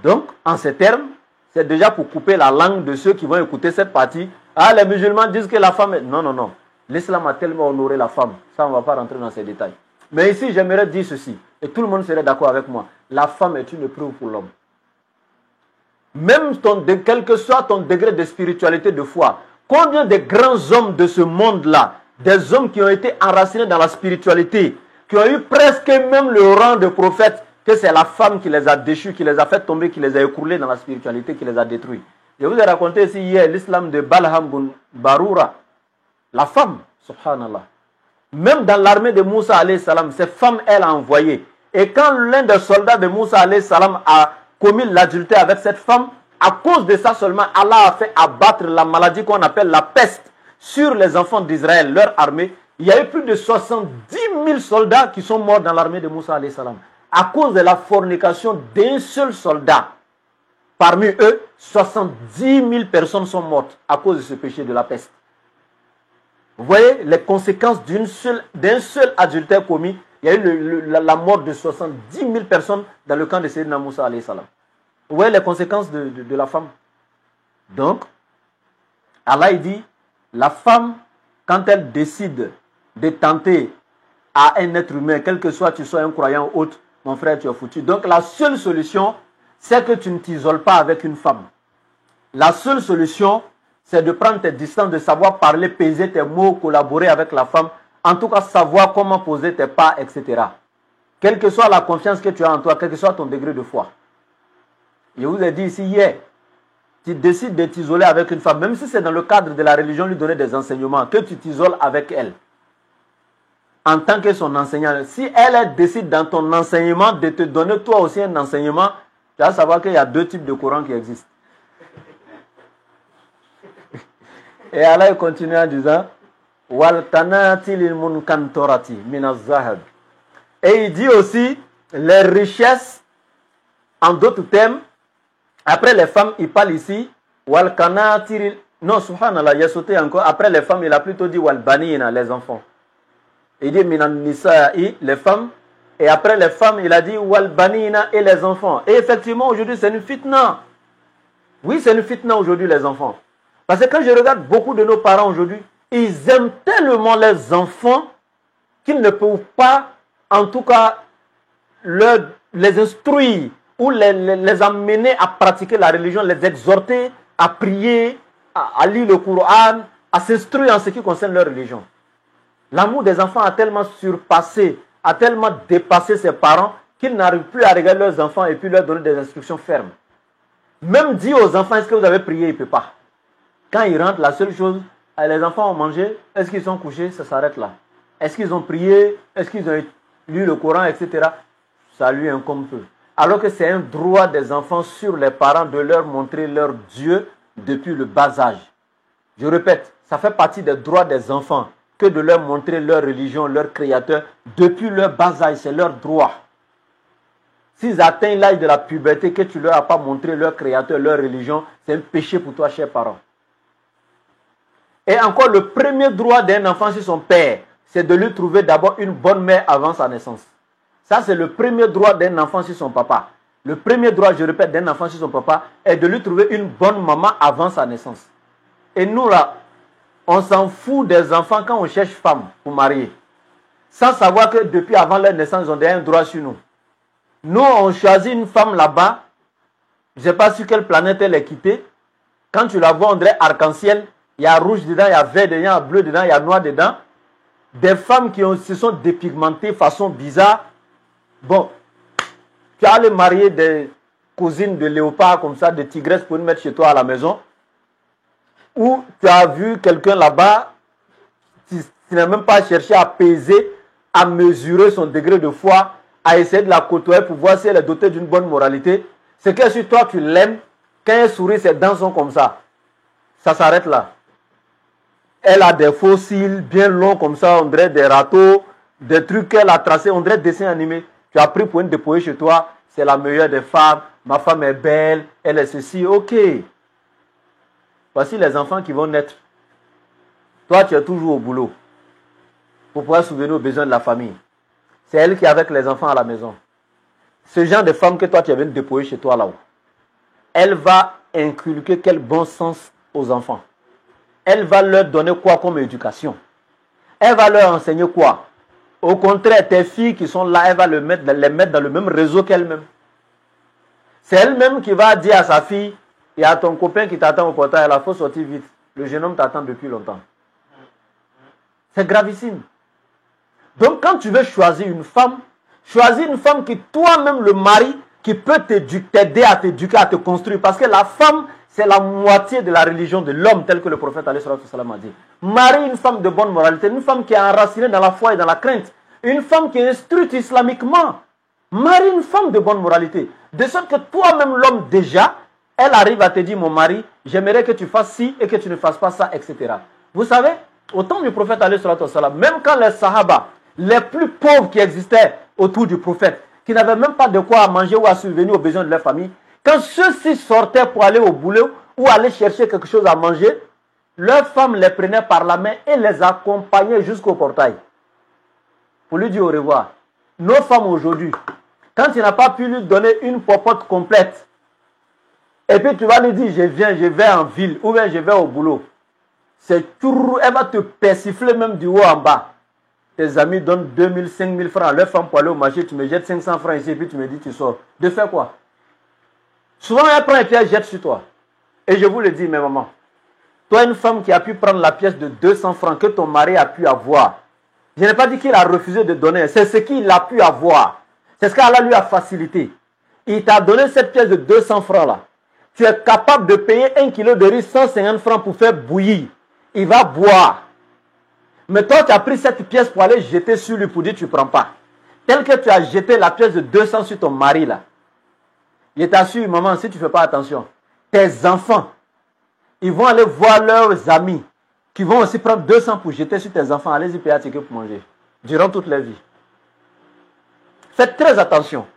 Donc, en ces termes, c'est déjà pour couper la langue de ceux qui vont écouter cette partie. Ah, les musulmans disent que la femme est... Non, non, non. L'islam a tellement honoré la femme. Ça, on ne va pas rentrer dans ces détails. Mais ici, j'aimerais dire ceci. Et tout le monde serait d'accord avec moi. La femme est une épreuve pour l'homme. Même quel que soit ton degré de spiritualité, de foi, combien de grands hommes de ce monde-là, des hommes qui ont été enracinés dans la spiritualité, qui ont eu presque même le rang de prophète, que c'est la femme qui les a déchus, qui les a fait tomber, qui les a écroulés dans la spiritualité, qui les a détruits. Je vous ai raconté ici hier l'islam de Balham bin Baroura. La femme, subhanallah. Même dans l'armée de Moussa alayhi salam, cette femme, elle a envoyé. Et quand l'un des soldats de Moussa alayhi salam a commis l'adultère avec cette femme, à cause de ça seulement, Allah a fait abattre la maladie qu'on appelle la peste sur les enfants d'Israël, leur armée. Il y a eu plus de 70 000 soldats qui sont morts dans l'armée de Moussa alayhi salam. À cause de la fornication d'un seul soldat. Parmi eux, 70 000 personnes sont mortes à cause de ce péché de la peste. Vous voyez les conséquences d'un seul adultère commis. Il y a eu la mort de 70 000 personnes dans le camp de Sayyidina Moussa alayhi salam. Vous voyez les conséquences de la femme. Donc, Allah il dit, la femme, quand elle décide de tenter à un être humain, quel que soit, tu sois un croyant ou autre, mon frère, tu es foutu. Donc, la seule solution, c'est que tu ne t'isoles pas avec une femme. La seule solution, c'est de prendre tes distances, de savoir parler, peser tes mots, collaborer avec la femme, en tout cas savoir comment poser tes pas, etc. Quelle que soit la confiance que tu as en toi, quel que soit ton degré de foi. Je vous ai dit ici hier, tu décides de t'isoler avec une femme, même si c'est dans le cadre de la religion, lui donner des enseignements, que tu t'isoles avec elle. En tant que son enseignant, si elle décide dans ton enseignement de te donner toi aussi un enseignement, tu vas savoir qu'il y a deux types de courants qui existent. Et Allah continue en disant, et il dit aussi les richesses, en d'autres termes, après les femmes, il parle ici, non, subhanallah, il a sauté encore, après les femmes, il a plutôt dit les enfants. Il dit minan nisa'i, les femmes, et après les femmes, il a dit walbanina et les enfants. Et effectivement, aujourd'hui, c'est une fitna. Oui, c'est une fitna aujourd'hui, les enfants. Parce que quand je regarde beaucoup de nos parents aujourd'hui, ils aiment tellement les enfants qu'ils ne peuvent pas, en tout cas, les instruire ou les amener à pratiquer la religion, les exhorter à prier, à lire le Coran, à s'instruire en ce qui concerne leur religion. L'amour des enfants a tellement surpassé, a tellement dépassé ses parents qu'ils n'arrivent plus à regarder leurs enfants et puis leur donner des instructions fermes. Même dire aux enfants, est-ce que vous avez prié, il ne peut pas. Quand ils rentrent, la seule chose, les enfants ont mangé, est-ce qu'ils sont couchés, ça s'arrête là. Est-ce qu'ils ont prié, est-ce qu'ils ont lu le Coran, etc. Ça lui incombe peu. Alors que c'est un droit des enfants sur les parents de leur montrer leur Dieu depuis le bas âge. Je répète, ça fait partie des droits des enfants que de leur montrer leur religion, leur créateur, depuis leur bas âge, c'est leur droit. S'ils atteignent l'âge de la puberté, que tu ne leur as pas montré leur créateur, leur religion, c'est un péché pour toi, chers parents. Et encore, le premier droit d'un enfant sur son père, c'est de lui trouver d'abord une bonne mère avant sa naissance. Ça, c'est le premier droit d'un enfant sur son papa. Le premier droit, je répète, d'un enfant sur son papa, est de lui trouver une bonne maman avant sa naissance. Et nous, là, on s'en fout des enfants quand on cherche femme pour marier. Sans savoir que depuis avant leur naissance, ils ont déjà un droit sur nous. Nous, on choisit une femme là-bas. Je ne sais pas sur quelle planète elle est quittée. Quand tu la vois, on dirait arc-en-ciel. Il y a rouge dedans, il y a vert dedans, il y a bleu dedans, il y a noir dedans. Des femmes qui se sont dépigmentées façon bizarre. Bon, tu as allé marier des cousines de léopard comme ça, de tigresses pour les mettre chez toi à la maison. Ou tu as vu quelqu'un là-bas, tu n'as même pas cherché à peser, à mesurer son degré de foi, à essayer de la côtoyer pour voir si elle est dotée d'une bonne moralité. C'est que si toi tu l'aimes, quand elle sourit, ses dents sont comme ça. Ça s'arrête là. Elle a des fossiles bien longs comme ça, on dirait des râteaux, des trucs qu'elle a tracés, on dirait des dessins animés. Tu as pris pour une dépouiller chez toi, c'est la meilleure des femmes, ma femme est belle, elle est ceci, ok. Voici les enfants qui vont naître. Toi, tu es toujours au boulot pour pouvoir souvenir aux besoins de la famille. C'est elle qui est avec les enfants à la maison. Ce genre de femme que toi, tu viens de dépouiller chez toi là-haut, elle va inculquer quel bon sens aux enfants. Elle va leur donner quoi comme éducation? Elle va leur enseigner quoi? Au contraire, tes filles qui sont là, elle va les mettre dans le même réseau qu'elle-même. C'est elle-même qui va dire à sa fille, il y a ton copain qui t'attend au portail, il faut sortir vite. Le jeune homme t'attend depuis longtemps. C'est gravissime. Donc quand tu veux choisir une femme, choisis une femme qui toi-même, le mari, qui peut t'aider à t'éduquer, à te construire. Parce que la femme, c'est la moitié de la religion de l'homme, tel que le prophète a dit. Marie une femme de bonne moralité, une femme qui est enracinée dans la foi et dans la crainte, une femme qui est instruite islamiquement. Marie une femme de bonne moralité. De sorte que toi-même, l'homme, déjà, elle arrive à te dire, mon mari, j'aimerais que tu fasses ci et que tu ne fasses pas ça, etc. Vous savez, au temps du prophète, même quand les sahaba, les plus pauvres qui existaient autour du prophète, qui n'avaient même pas de quoi manger ou à subvenir aux besoins de leur famille, quand ceux-ci sortaient pour aller au boulot ou aller chercher quelque chose à manger, leurs femmes les prenaient par la main et les accompagnaient jusqu'au portail. Pour lui dire au revoir. Nos femmes aujourd'hui, quand tu n'as pas pu lui donner une popote complète, et puis tu vas lui dire, je vais en ville, ou bien je vais au boulot, c'est tout, elle va te persifler même du haut en bas. Tes amis donnent 2000, 5000 francs à leur femme pour aller au marché, tu me jettes 500 francs ici, et puis tu me dis, tu sors. De faire quoi? Souvent, elle prend et puis elle jette sur toi. Et je vous le dis, mes mamans, toi, une femme qui a pu prendre la pièce de 200 francs que ton mari a pu avoir, je n'ai pas dit qu'il a refusé de donner, c'est ce qu'il a pu avoir. C'est ce qu'Allah lui a facilité. Il t'a donné cette pièce de 200 francs là. Tu es capable de payer 1 kilo de riz 150 francs pour faire bouillir. Il va boire. Mais toi, tu as pris cette pièce pour aller jeter sur lui pour dire que tu ne prends pas. Tel que tu as jeté la pièce de 200 sur ton mari là. Je t'assure, maman, si tu ne fais pas attention, tes enfants, ils vont aller voir leurs amis qui vont aussi prendre 200 pour jeter sur tes enfants. Allez-y payer un ticket pour manger. Durant toute leur vie. Faites très attention.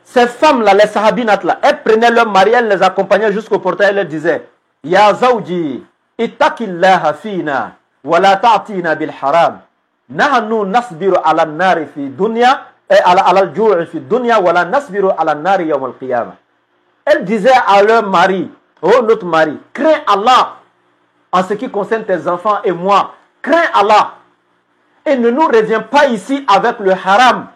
Ces femmes-là, les sahabinates là, elles prenaient leur mari, elles les accompagnaient jusqu'au portail, elles leur disaient, Ya zawji, ittaqillaha fina, wa la ta'tina bil haram. Nahnu nasbiru ala nari fi dunya, ala al-ju'i fi dunya, wa la nasbiru ala nari yawm al-qiyamah. Elles disaient à leur mari, oh notre mari, crains Allah en ce qui concerne tes enfants et moi. Crains Allah. Et ne nous reviens pas ici avec le haram.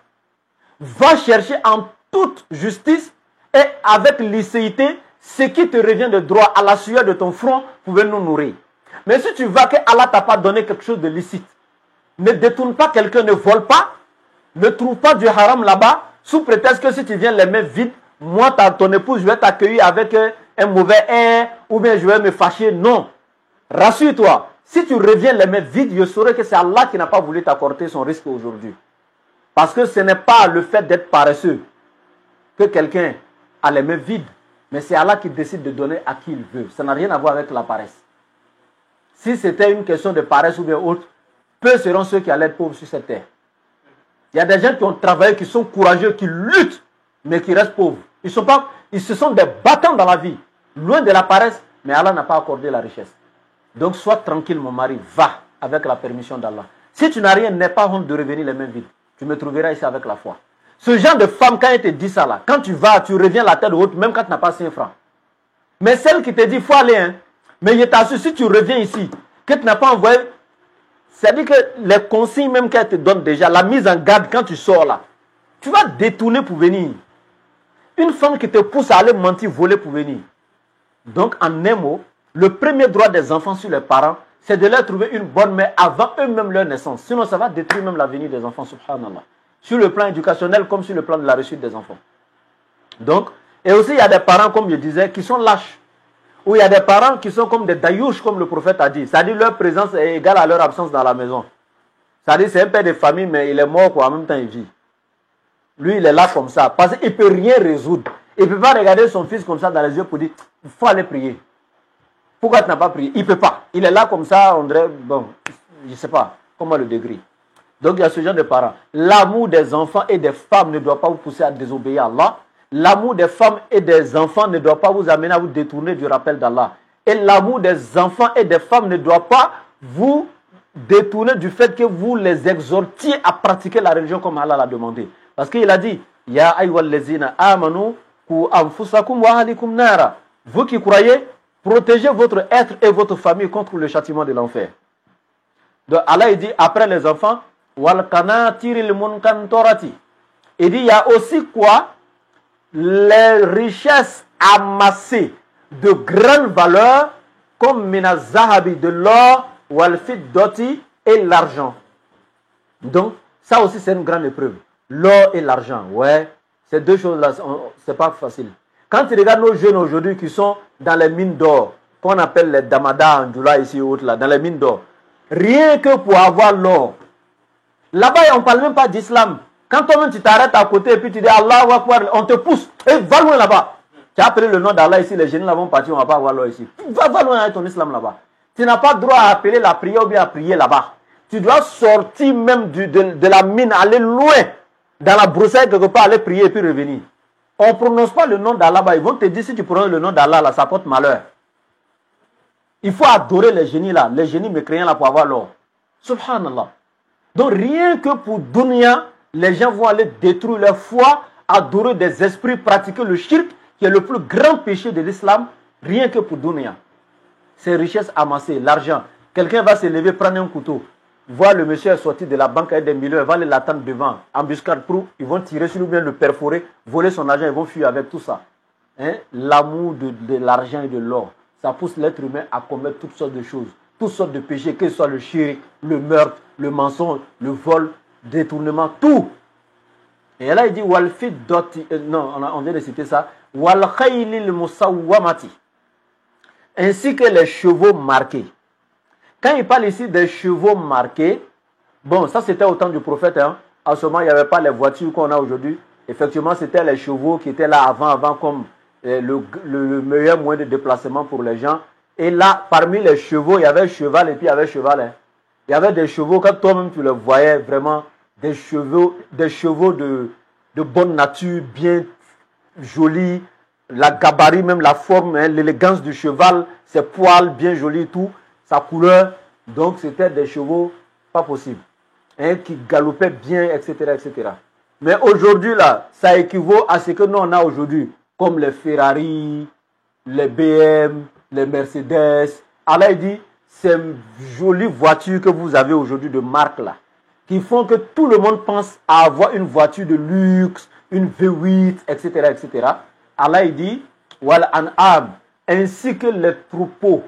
Va chercher en toute justice et avec licéité ce qui te revient de droit à la sueur de ton front pour nous nourrir. Mais si tu vois que Allah t'a pas donné quelque chose de licite, ne détourne pas quelqu'un, ne vole pas, ne trouve pas du haram là-bas, sous prétexte que si tu viens les mains vides, moi, ton épouse, je vais t'accueillir avec un mauvais air, ou bien je vais me fâcher. Non. Rassure-toi. Si tu reviens les mains vides, je saurai que c'est Allah qui n'a pas voulu t'accorder son risque aujourd'hui. Parce que ce n'est pas le fait d'être paresseux que quelqu'un a les mains vides, mais c'est Allah qui décide de donner à qui il veut. Ça n'a rien à voir avec la paresse. Si c'était une question de paresse ou bien autre, peu seront ceux qui allaient être pauvres sur cette terre. Il y a des gens qui ont travaillé, qui sont courageux, qui luttent, mais qui restent pauvres. Ils se sont des battants dans la vie, loin de la paresse, mais Allah n'a pas accordé la richesse. Donc sois tranquille mon mari, va avec la permission d'Allah. Si tu n'as rien, n'aie pas honte de revenir les mains vides. Tu me trouveras ici avec la foi. Ce genre de femme, quand elle te dit ça là, quand tu vas, tu reviens la tête haute, même quand tu n'as pas 5 francs. Mais celle qui te dit, il faut aller, hein. Mais je t'assure, si tu reviens ici, que tu n'as pas envoyé, c'est-à-dire que les consignes même qu'elle te donne déjà, la mise en garde quand tu sors là, tu vas détourner pour venir. Une femme qui te pousse à aller mentir, voler pour venir. Donc, en un mot, le premier droit des enfants sur les parents, c'est de leur trouver une bonne mère avant eux-mêmes leur naissance. Sinon, ça va détruire même l'avenir des enfants, subhanallah. Sur le plan éducationnel, comme sur le plan de la réussite des enfants. Donc, et aussi, il y a des parents, comme je disais, qui sont lâches. Ou il y a des parents qui sont comme des daïouches, comme le prophète a dit. C'est-à-dire, leur présence est égale à leur absence dans la maison. C'est-à-dire, c'est un père de famille, mais il est mort, quoi, en même temps, il vit. Lui, il est là comme ça, parce qu'il ne peut rien résoudre. Il ne peut pas regarder son fils comme ça dans les yeux pour dire, il faut aller prier. Pourquoi tu n'as pas prié? Il ne peut pas. Il est là comme ça, on dirait, bon, je ne sais pas comment le décrire. Donc il y a ce genre de parents. L'amour des enfants et des femmes ne doit pas vous pousser à désobéir à Allah. L'amour des femmes et des enfants ne doit pas vous amener à vous détourner du rappel d'Allah. Et l'amour des enfants et des femmes ne doit pas vous détourner du fait que vous les exhortiez à pratiquer la religion comme Allah l'a demandé. Parce qu'il a dit, Ya ayyuhallazina amanu ku anfusakum wa ahlikum nara. Vous qui croyez, protégez votre être et votre famille contre le châtiment de l'enfer. Donc Allah il dit, après les enfants, wal qanatiril munkantorati. Il dit, il y a aussi quoi? Les richesses amassées de grande valeur, comme minazahabi, de l'or, wal fiddati, et l'argent. Donc, ça aussi c'est une grande épreuve. L'or et l'argent, ouais, ces deux choses-là, c'est pas facile. Quand tu regardes nos jeunes aujourd'hui qui sont dans les mines d'or, qu'on appelle les Damada, Andoula, ici et autres, là, dans les mines d'or, rien que pour avoir l'or. Là-bas, on ne parle même pas d'islam. Quand toi-même tu t'arrêtes à côté et puis tu dis Allah wa Akbar, on te pousse. Et va loin là-bas. Tu as appelé le nom d'Allah ici, les génies là vont partir, on ne va pas avoir l'or ici. Va loin avec ton islam là-bas. Tu n'as pas droit à appeler la prière ou bien à prier là-bas. Tu dois sortir même de la mine, aller loin, dans la broussaille quelque part, aller prier et puis revenir. On ne prononce pas le nom d'Allah, ils vont te dire si tu prononces le nom d'Allah, là, ça porte malheur. Il faut adorer les génies là, les génies mécréants là pour avoir l'or. Subhanallah. Donc rien que pour dunya, les gens vont aller détruire leur foi, adorer des esprits, pratiquer le shirk, qui est le plus grand péché de l'islam, rien que pour dunya. Ces richesses amassées, l'argent. Quelqu'un va se lever, prendre un couteau, voir le monsieur est sorti de la banque avec des millions, il va aller l'attendre devant, embuscade pour, ils vont tirer sur lui, bien le perforer, voler son argent, ils vont fuir avec tout ça. Hein? L'amour de l'argent et de l'or, ça pousse l'être humain à commettre toutes sortes de choses, toutes sortes de péchés, que ce soit le shirk, le meurtre, le mensonge, le vol, le détournement, tout. Et là il dit, on vient de citer ça, wal khaylil musawwamati, ainsi que les chevaux marqués. Quand il parle ici des chevaux marqués, bon, ça c'était au temps du prophète. Hein. En ce moment, il n'y avait pas les voitures qu'on a aujourd'hui. Effectivement, c'était les chevaux qui étaient là avant comme le meilleur moyen de déplacement pour les gens. Et là, parmi les chevaux, il y avait le cheval et puis il y avait le cheval. Hein. Il y avait des chevaux, quand toi-même tu les voyais, vraiment des chevaux de bonne nature, bien jolis. La gabarit, même la forme, hein, l'élégance du cheval, ses poils bien jolis, tout, sa couleur. Donc, c'était des chevaux pas possible, hein, qui galopaient bien, etc., etc. Mais aujourd'hui, là, ça équivaut à ce que nous, on a aujourd'hui, comme les Ferrari, les BM, les Mercedes. Allah dit, ces jolies voitures que vous avez aujourd'hui de marque, là, qui font que tout le monde pense à avoir une voiture de luxe, une V8, etc., etc., Allah il dit, wal an'am, ainsi que les troupeaux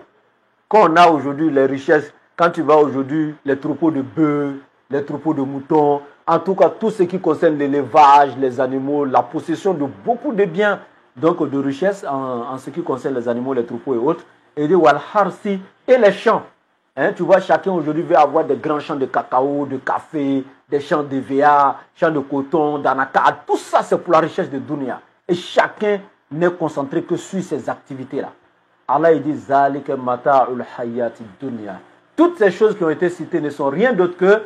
qu'on a aujourd'hui, les richesses, quand tu vas aujourd'hui, les troupeaux de bœufs, les troupeaux de moutons, en tout cas tout ce qui concerne l'élevage, les animaux, la possession de beaucoup de biens, donc de richesses en ce qui concerne les animaux, les troupeaux et autres, et dit wal harsi, et les champs. Hein, tu vois, chacun aujourd'hui veut avoir des grands champs de cacao, de café, des champs de VA, champs de coton, d'anacarde, tout ça c'est pour la richesse de dunya. Et chacun n'est concentré que sur ces activités-là. Allah il dit Zalika mata'ul hayati dunya. Toutes ces choses qui ont été citées ne sont rien d'autre que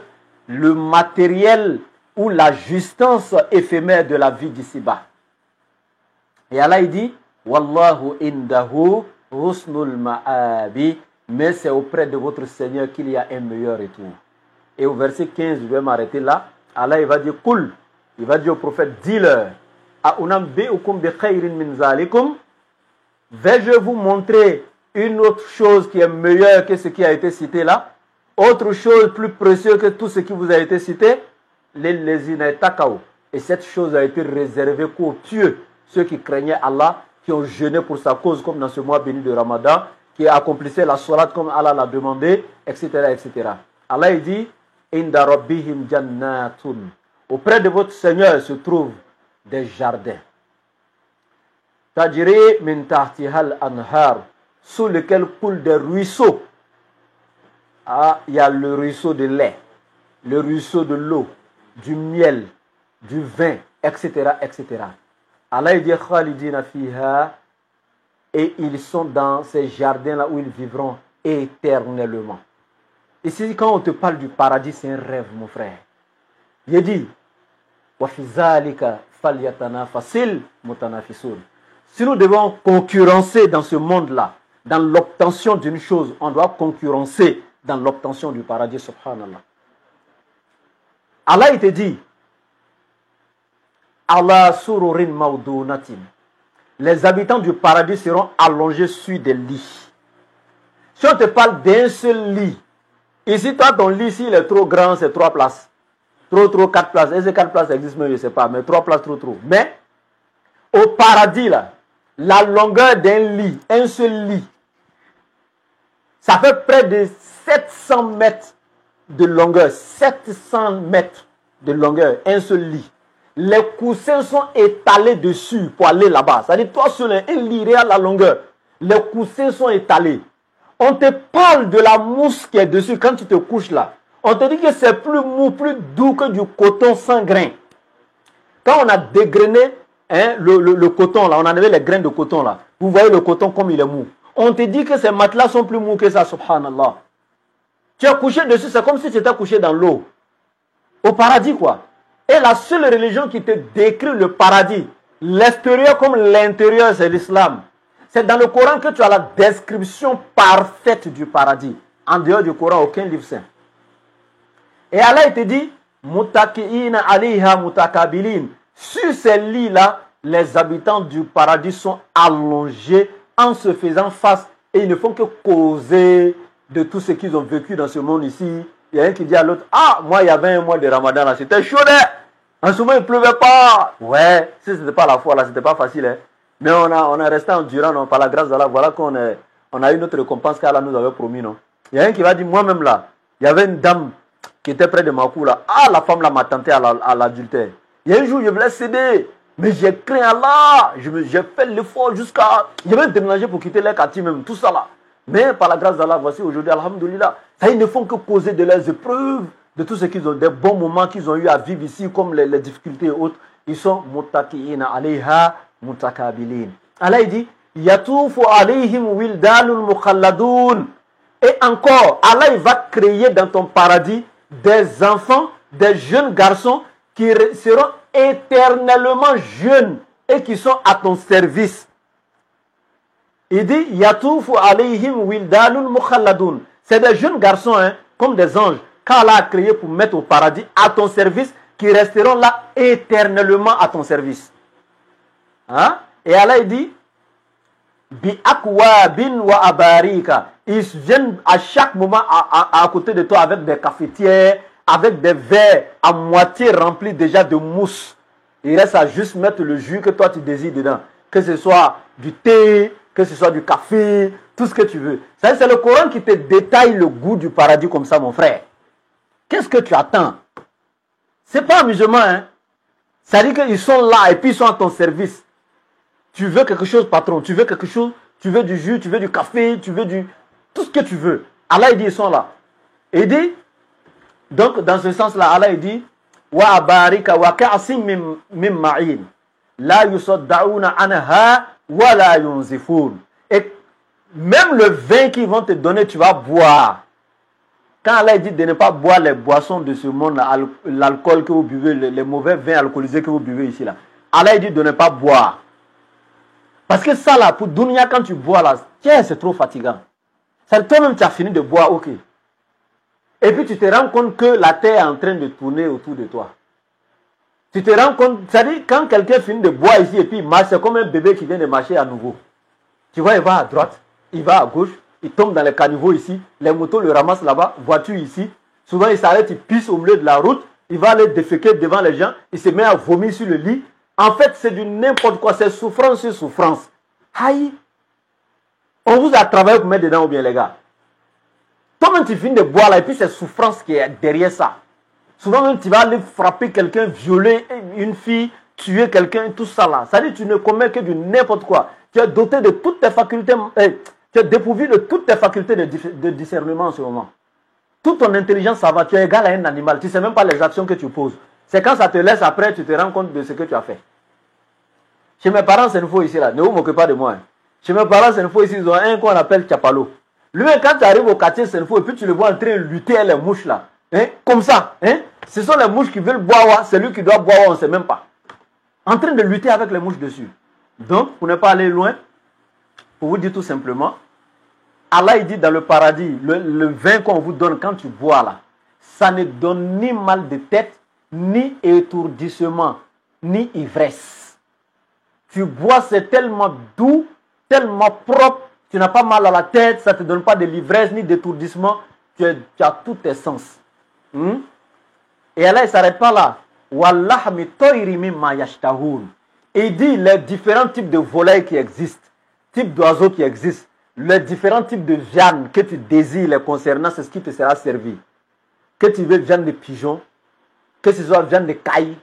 le matériel ou la justesse éphémère de la vie d'ici-bas. Et Allah il dit Wallahu indahu husnul ma'abi, mais c'est auprès de votre Seigneur qu'il y a un meilleur retour. Et au verset 15, je vais m'arrêter là. Allah il va dire Kul, il va dire au prophète, dis-leur, vais-je vous montrer une autre chose qui est meilleure que ce qui a été cité là, autre chose plus précieuse que tout ce qui vous a été cité, et cette chose a été réservée qu'aux pieux, ceux qui craignaient Allah, qui ont jeûné pour sa cause comme dans ce mois béni de Ramadan, qui accomplissaient la salat comme Allah l'a demandé, etc., etc. Allah il dit Inda rabbihim jannatun, auprès de votre Seigneur se trouvent des jardins. Tajri min tahtihal anhar, sous lesquels coulent des ruisseaux. Ah, il y a le ruisseau de lait, le ruisseau de l'eau, du miel, du vin, etc., etc. Allah dit khalidina fiha, et ils sont dans ces jardins-là où ils vivront éternellement. Ici, quand on te parle du paradis, c'est un rêve, mon frère. Il dit si nous devons concurrencer dans ce monde-là, dans l'obtention d'une chose, on doit concurrencer dans l'obtention du paradis, subhanallah. Allah il te dit Allah sururin mawdunatin, les habitants du paradis seront allongés sur des lits. Si on te parle d'un seul lit, ici toi ton lit, s'il est trop grand, c'est 3 places. Trop, 4 places. Et ces 4 places existent, je ne sais pas, mais 3 places, trop. Mais, au paradis, là, la longueur d'un lit, un seul lit, ça fait près de 700 mètres de longueur. 700 mètres de longueur, un seul lit. Les coussins sont étalés dessus pour aller là-bas. C'est-à-dire, toi seul, il lirait à la longueur. Les coussins sont étalés. On te parle de la mousse qui est dessus quand tu te couches là. On te dit que c'est plus mou, plus doux que du coton sans grain. Quand on a dégrainé le coton là, on enlevait les grains de coton là. Vous voyez le coton comme il est mou. On te dit que ces matelas sont plus mous que ça, subhanallah. Tu as couché dessus, c'est comme si tu étais couché dans l'eau. Au paradis quoi. Et la seule religion qui te décrit le paradis, l'extérieur comme l'intérieur, c'est l'islam. C'est dans le Coran que tu as la description parfaite du paradis. En dehors du Coran, aucun livre saint. Et Allah il te dit, Mutaki'ina alayha mutakabilin. Sur ces lits-là, les habitants du paradis sont allongés en se faisant face et ils ne font que causer de tout ce qu'ils ont vécu dans ce monde ici. Il y a un qui dit à l'autre, ah, moi il y avait un mois de Ramadan là, c'était chaud, hein? En ce moment il ne pleuvait pas. Ouais, si ce n'était pas la foi là, c'était pas facile, hein? Mais on a resté endurant, non, par la grâce d'Allah. Voilà qu'on a eu notre récompense qu'Allah nous avait promis, non. Il y a un qui va dire, moi-même là, il y avait une dame qui était près de ma cour là. Ah, la femme là m'a tenté à l'adultère. Il y a un jour, je voulais céder. Mais j'ai craint Allah. J'ai fait l'effort jusqu'à... J'ai même déménagé pour quitter les quartiers même, tout ça là. Mais par la grâce d'Allah, voici aujourd'hui, alhamdoulilah. Ça, ils ne font que causer de leurs épreuves, de tout ce qu'ils ont, des bons moments qu'ils ont eu à vivre ici, comme les difficultés et autres. Ils sont mutaki'ina alayha mutakabilin. Allah il dit, yatufu alayhim wildanun mukhalladun. Et encore, Allah il va créer dans ton paradis des enfants, des jeunes garçons qui seront éternellement jeunes et qui sont à ton service. Il dit, yatufu alayhim wildanun mukhalladun. C'est des jeunes garçons, hein, comme des anges, qu'Allah a créé pour mettre au paradis à ton service, qui resteront là éternellement à ton service. Hein? Et Allah il dit, bi akwabin wa abarika. Ils viennent à chaque moment à côté de toi avec des cafetières, avec des verres à moitié remplis déjà de mousse. Il reste à juste mettre le jus que toi tu désires dedans. Que ce soit du thé, que ce soit du café, tout ce que tu veux. C'est le Coran qui te détaille le goût du paradis comme ça, mon frère. Qu'est-ce que tu attends? C'est pas amusement, hein. Ça dit qu'ils sont là et puis ils sont à ton service. Tu veux quelque chose, patron, tu veux quelque chose, tu veux du jus, tu veux du café, tu veux du... Tout ce que tu veux. Allah, il dit, ils sont là. Et il dit, donc, dans ce sens-là, Allah, il dit, wa barika wa ka'sim min ma'in. La yusaddauna anha wa la yunzifun. Et même le vin qu'ils vont te donner, tu vas boire. Quand Allah dit de ne pas boire les boissons de ce monde, l'alcool que vous buvez, les mauvais vins alcoolisés que vous buvez ici, là. Allah dit de ne pas boire. Parce que ça là, pour Dunia, quand tu bois là, tiens, c'est trop fatigant. Toi-même, tu as fini de boire, ok. Et puis tu te rends compte que la terre est en train de tourner autour de toi. Tu te rends compte, c'est-à-dire quand quelqu'un finit de boire ici et puis il marche, c'est comme un bébé qui vient de marcher à nouveau. Tu vois, il va à droite, il va à gauche, il tombe dans les caniveaux ici, les motos le ramassent là-bas, voiture ici. Souvent il s'arrête, il pisse au milieu de la route, il va aller déféquer devant les gens, il se met à vomir sur le lit. En fait, c'est du n'importe quoi, c'est souffrance sur souffrance. Aïe! On vous a travaillé pour mettre dedans ou bien les gars? Toi-même tu finis de boire là et puis c'est souffrance qui est derrière ça. Souvent même tu vas aller frapper quelqu'un, violer une fille, tuer quelqu'un, tout ça là. Ça dit tu ne commets que du n'importe quoi. Tu es doté de toutes tes facultés, tu es dépourvu de toutes tes facultés de discernement en ce moment. Toute ton intelligence ça va, tu es égal à un animal, tu ne sais même pas les actions que tu poses. C'est quand ça te laisse après, tu te rends compte de ce que tu as fait. Chez mes parents, c'est une fois ici là, ne vous moquez pas de moi. Hein. Chez mes parents, c'est une fois ici, ils ont un qu'on appelle Chapalo. Lui, quand tu arrives au quartier, c'est une fois, et puis tu le vois en train de lutter avec les mouches là. Hein? Comme ça. Hein? Ce sont les mouches qui veulent boire, c'est lui qui doit boire, on ne sait même pas. En train de lutter avec les mouches dessus. Donc, pour ne pas aller loin, pour vous dire tout simplement, Allah il dit dans le paradis, le vin qu'on vous donne quand tu bois là, ça ne donne ni mal de tête, ni étourdissement, ni ivresse. Tu bois, c'est tellement doux, tellement propre, tu n'as pas mal à la tête, ça ne te donne pas de l'ivresse ni d'étourdissement, tu as tous tes sens. Et Allah, il ne s'arrête pas là. Wallahmi toyri mimma yashtahun. Et il dit les différents types de volailles qui existent, types d'oiseaux qui existent, les différents types de viande que tu désires les concernant, c'est ce qui te sera servi. Que tu veux viande de pigeon, que ce soit viande de caille,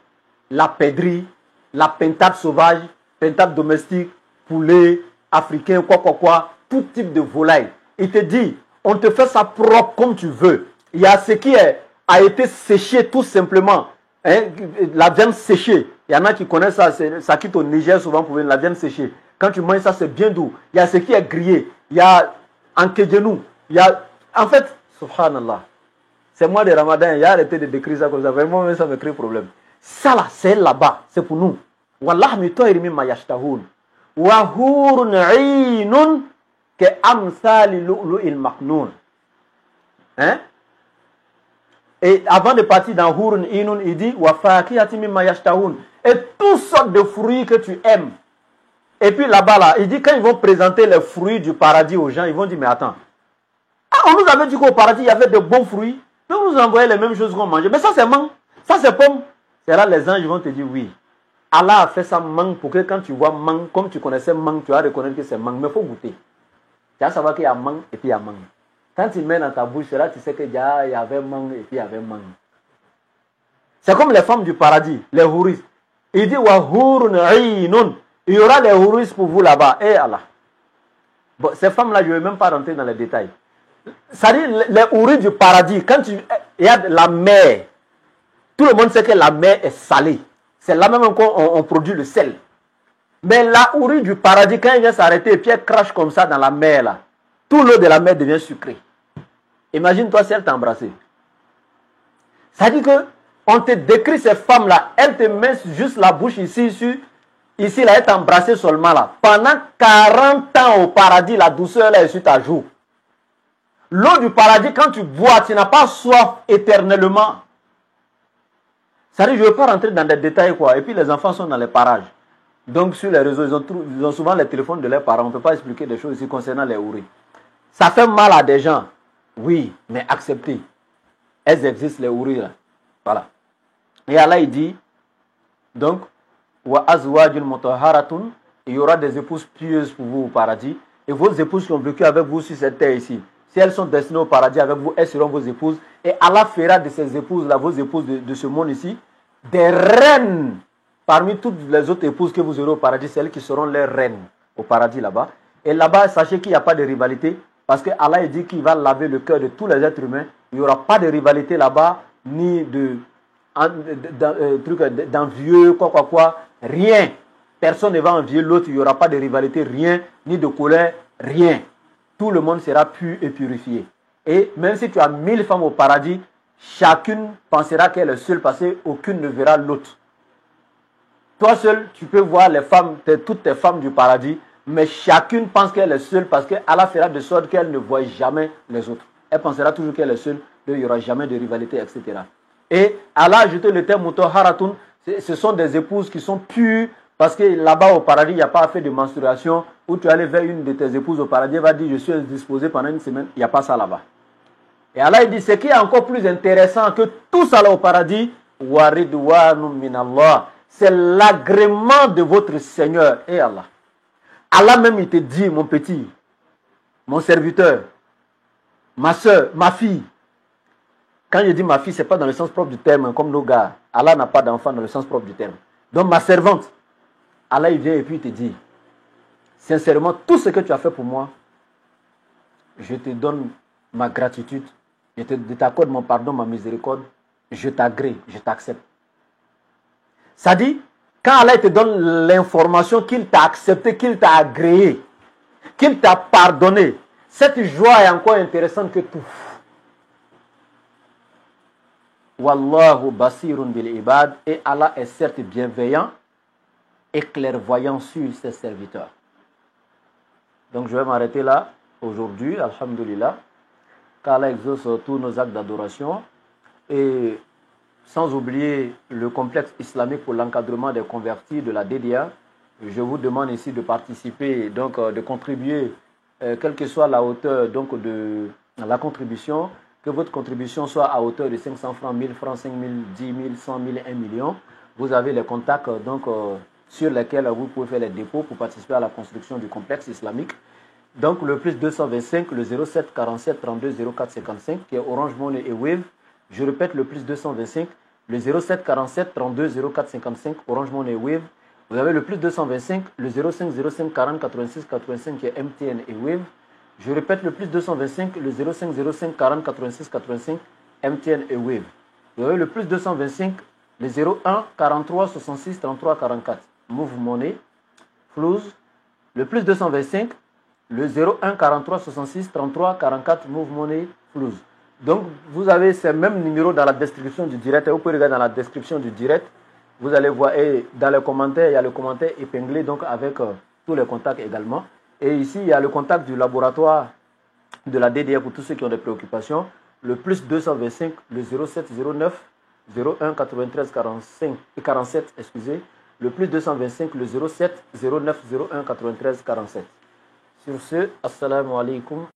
la pèderie, la pintade sauvage, pintade domestique, poulet, africain, quoi, tout type de volaille. Il te dit, on te fait ça propre comme tu veux. Il y a ce qui a été séché tout simplement. Hein, la viande séchée. Il y en a qui connaissent ça, ça quitte au Niger souvent pour la viande séchée. Quand tu manges ça, c'est bien doux. Il y a ce qui est grillé. Il y a en kejenou. Il y a, en fait, subhanallah. C'est moi de Ramadan, il a arrêté de décrire ça comme ça. Vraiment, ça me crée problème. Ça là, c'est là-bas. C'est pour nous. Wallah mi toirimi ma yashtahun. Wa hurun aynun ke amsali lu'lu'il maknoun. Hein? Et avant de partir dans Hurun Inun, il dit wa fakihati mimma yashtahun. Et toutes sortes de fruits que tu aimes. Et puis là-bas, là, il dit quand ils vont présenter les fruits du paradis aux gens, ils vont dire mais attends. Ah, on nous avait dit qu'au paradis, il y avait de bons fruits. Mais on nous envoyait les mêmes choses qu'on mangeait. Mais ça, c'est mangue. Ça, c'est pomme. C'est là les anges vont te dire oui. Allah a fait ça mangue pour que quand tu vois mangue, comme tu connaissais mangue, tu vas reconnaître que c'est mangue. Mais il faut goûter. Tu vas savoir qu'il y a mangue et puis il y a mangue. Quand tu mets dans ta bouche, c'est là tu sais qu'il y avait mangue et puis il y avait mangue. C'est comme les femmes du paradis, les houris. Il dit wa hurun aynun. Il y aura les houris pour vous là-bas. Eh Allah. Bon, ces femmes-là, je ne vais même pas rentrer dans les détails. Ça dit, les houris du paradis, quand il y a de la mer, tout le monde sait que la mer est salée. C'est là même qu'on produit le sel. Mais la houris du paradis, quand il vient s'arrêter et puis elle crache comme ça dans la mer, là, tout l'eau de la mer devient sucrée. Imagine-toi si elle t'a embrassé. Ça dit que on te décrit ces femmes-là, elles te mettent juste la bouche ici, là, elle t'a embrassé seulement là. Pendant 40 ans au paradis, la douceur là est sur ta joue. L'eau du paradis, quand tu bois, tu n'as pas soif éternellement. Ça dit, je ne veux pas rentrer dans des détails, quoi. Et puis les enfants sont dans les parages. Donc sur les réseaux, ils ont souvent les téléphones de leurs parents. On ne peut pas expliquer des choses ici concernant les houris. Ça fait mal à des gens. Oui, mais acceptez. Elles existent, les houris, là. Voilà. Et Allah, il dit, donc, wa azwajun mutahharatun, il y aura des épouses pieuses pour vous au paradis. Et vos épouses qui ont vécu avec vous sur cette terre ici, si elles sont destinées au paradis avec vous, elles seront vos épouses. Et Allah fera de ces épouses-là, vos épouses de ce monde ici, des reines. Parmi toutes les autres épouses que vous aurez au paradis, celles qui seront les reines au paradis là-bas. Et là-bas, sachez qu'il n'y a pas de rivalité. Parce que Allah dit qu'il va laver le cœur de tous les êtres humains. Il n'y aura pas de rivalité là-bas, ni d'envieux, quoi. Rien. Personne ne va envier l'autre. Il n'y aura pas de rivalité, rien. Ni de colère, rien. Tout le monde sera pur et purifié. Et même si tu as 1000 femmes au paradis, chacune pensera qu'elle est seule parce qu'aucune ne verra l'autre. Toi seul, tu peux voir les femmes, toutes tes femmes du paradis, mais chacune pense qu'elle est seule parce qu'Allah fera de sorte qu'elle ne voit jamais les autres. Elle pensera toujours qu'elle est seule, qu'il n'y aura jamais de rivalité, etc. Et Allah a ajouté le terme mutahharatun, ce sont des épouses qui sont pures, parce que là-bas au paradis, il n'y a pas fait de menstruation, où tu allais vers une de tes épouses au paradis, elle va dire je suis indisposé pendant une semaine, il n'y a pas ça là-bas. Et Allah il dit, ce qui est encore plus intéressant que tout ça là au paradis, waridwanun minallah, c'est l'agrément de votre Seigneur. Et Allah. Allah même il te dit, mon petit, mon serviteur, ma soeur, ma fille. Quand je dis ma fille, ce n'est pas dans le sens propre du terme, comme nos gars. Allah n'a pas d'enfant dans le sens propre du terme. Donc ma servante, Allah il vient et puis il te dit, sincèrement, tout ce que tu as fait pour moi, je te donne ma gratitude, je t'accorde mon pardon, ma miséricorde, je t'agrée, je t'accepte. Ça dit, quand Allah te donne l'information qu'il t'a accepté, qu'il t'a agréé, qu'il t'a pardonné, cette joie est encore intéressante que tout. Wallahu basirun bil ibad, et Allah est certes bienveillant et clairvoyant sur ses serviteurs. Donc je vais m'arrêter là aujourd'hui, alhamdulillah, qu'Allah exauce tous nos actes d'adoration, et sans oublier le complexe islamique pour l'encadrement des convertis de la DDA. Je vous demande ici de participer, donc de contribuer, quelle que soit la hauteur donc, de la contribution, que votre contribution soit à hauteur de 500 francs, 1000 francs, 5 000, 10 000, 100 000, 1 million. Vous avez les contacts donc, sur lesquels vous pouvez faire les dépôts pour participer à la construction du complexe islamique. Donc le plus 225, le 07 47 32 04 55, qui est Orange Money et Wave. Je répète, le plus 225, le 07 47 32 04 55 Orange Money Wave. Vous avez le plus 225, le 05 05 40 86 85 qui est MTN et Wave. Je répète, le plus 225, le 05 05 40 86 85 MTN et Wave. Vous avez le plus 225, le 01 43 66 33 44 Move Money, Flows. Le plus 225, le 01 43 66 33 44 Move Money, Flows. Donc, vous avez ces mêmes numéros dans la description du direct. Vous pouvez regarder dans la description du direct. Vous allez voir, et dans les commentaires, il y a le commentaire épinglé donc avec tous les contacts également. Et ici, il y a le contact du laboratoire de la DDR pour tous ceux qui ont des préoccupations. Le plus 225, le 07 09 01 93 45 et 47, excusez. Le plus 225, le 07 09 01 93 47. Sur ce, assalamu alaikum.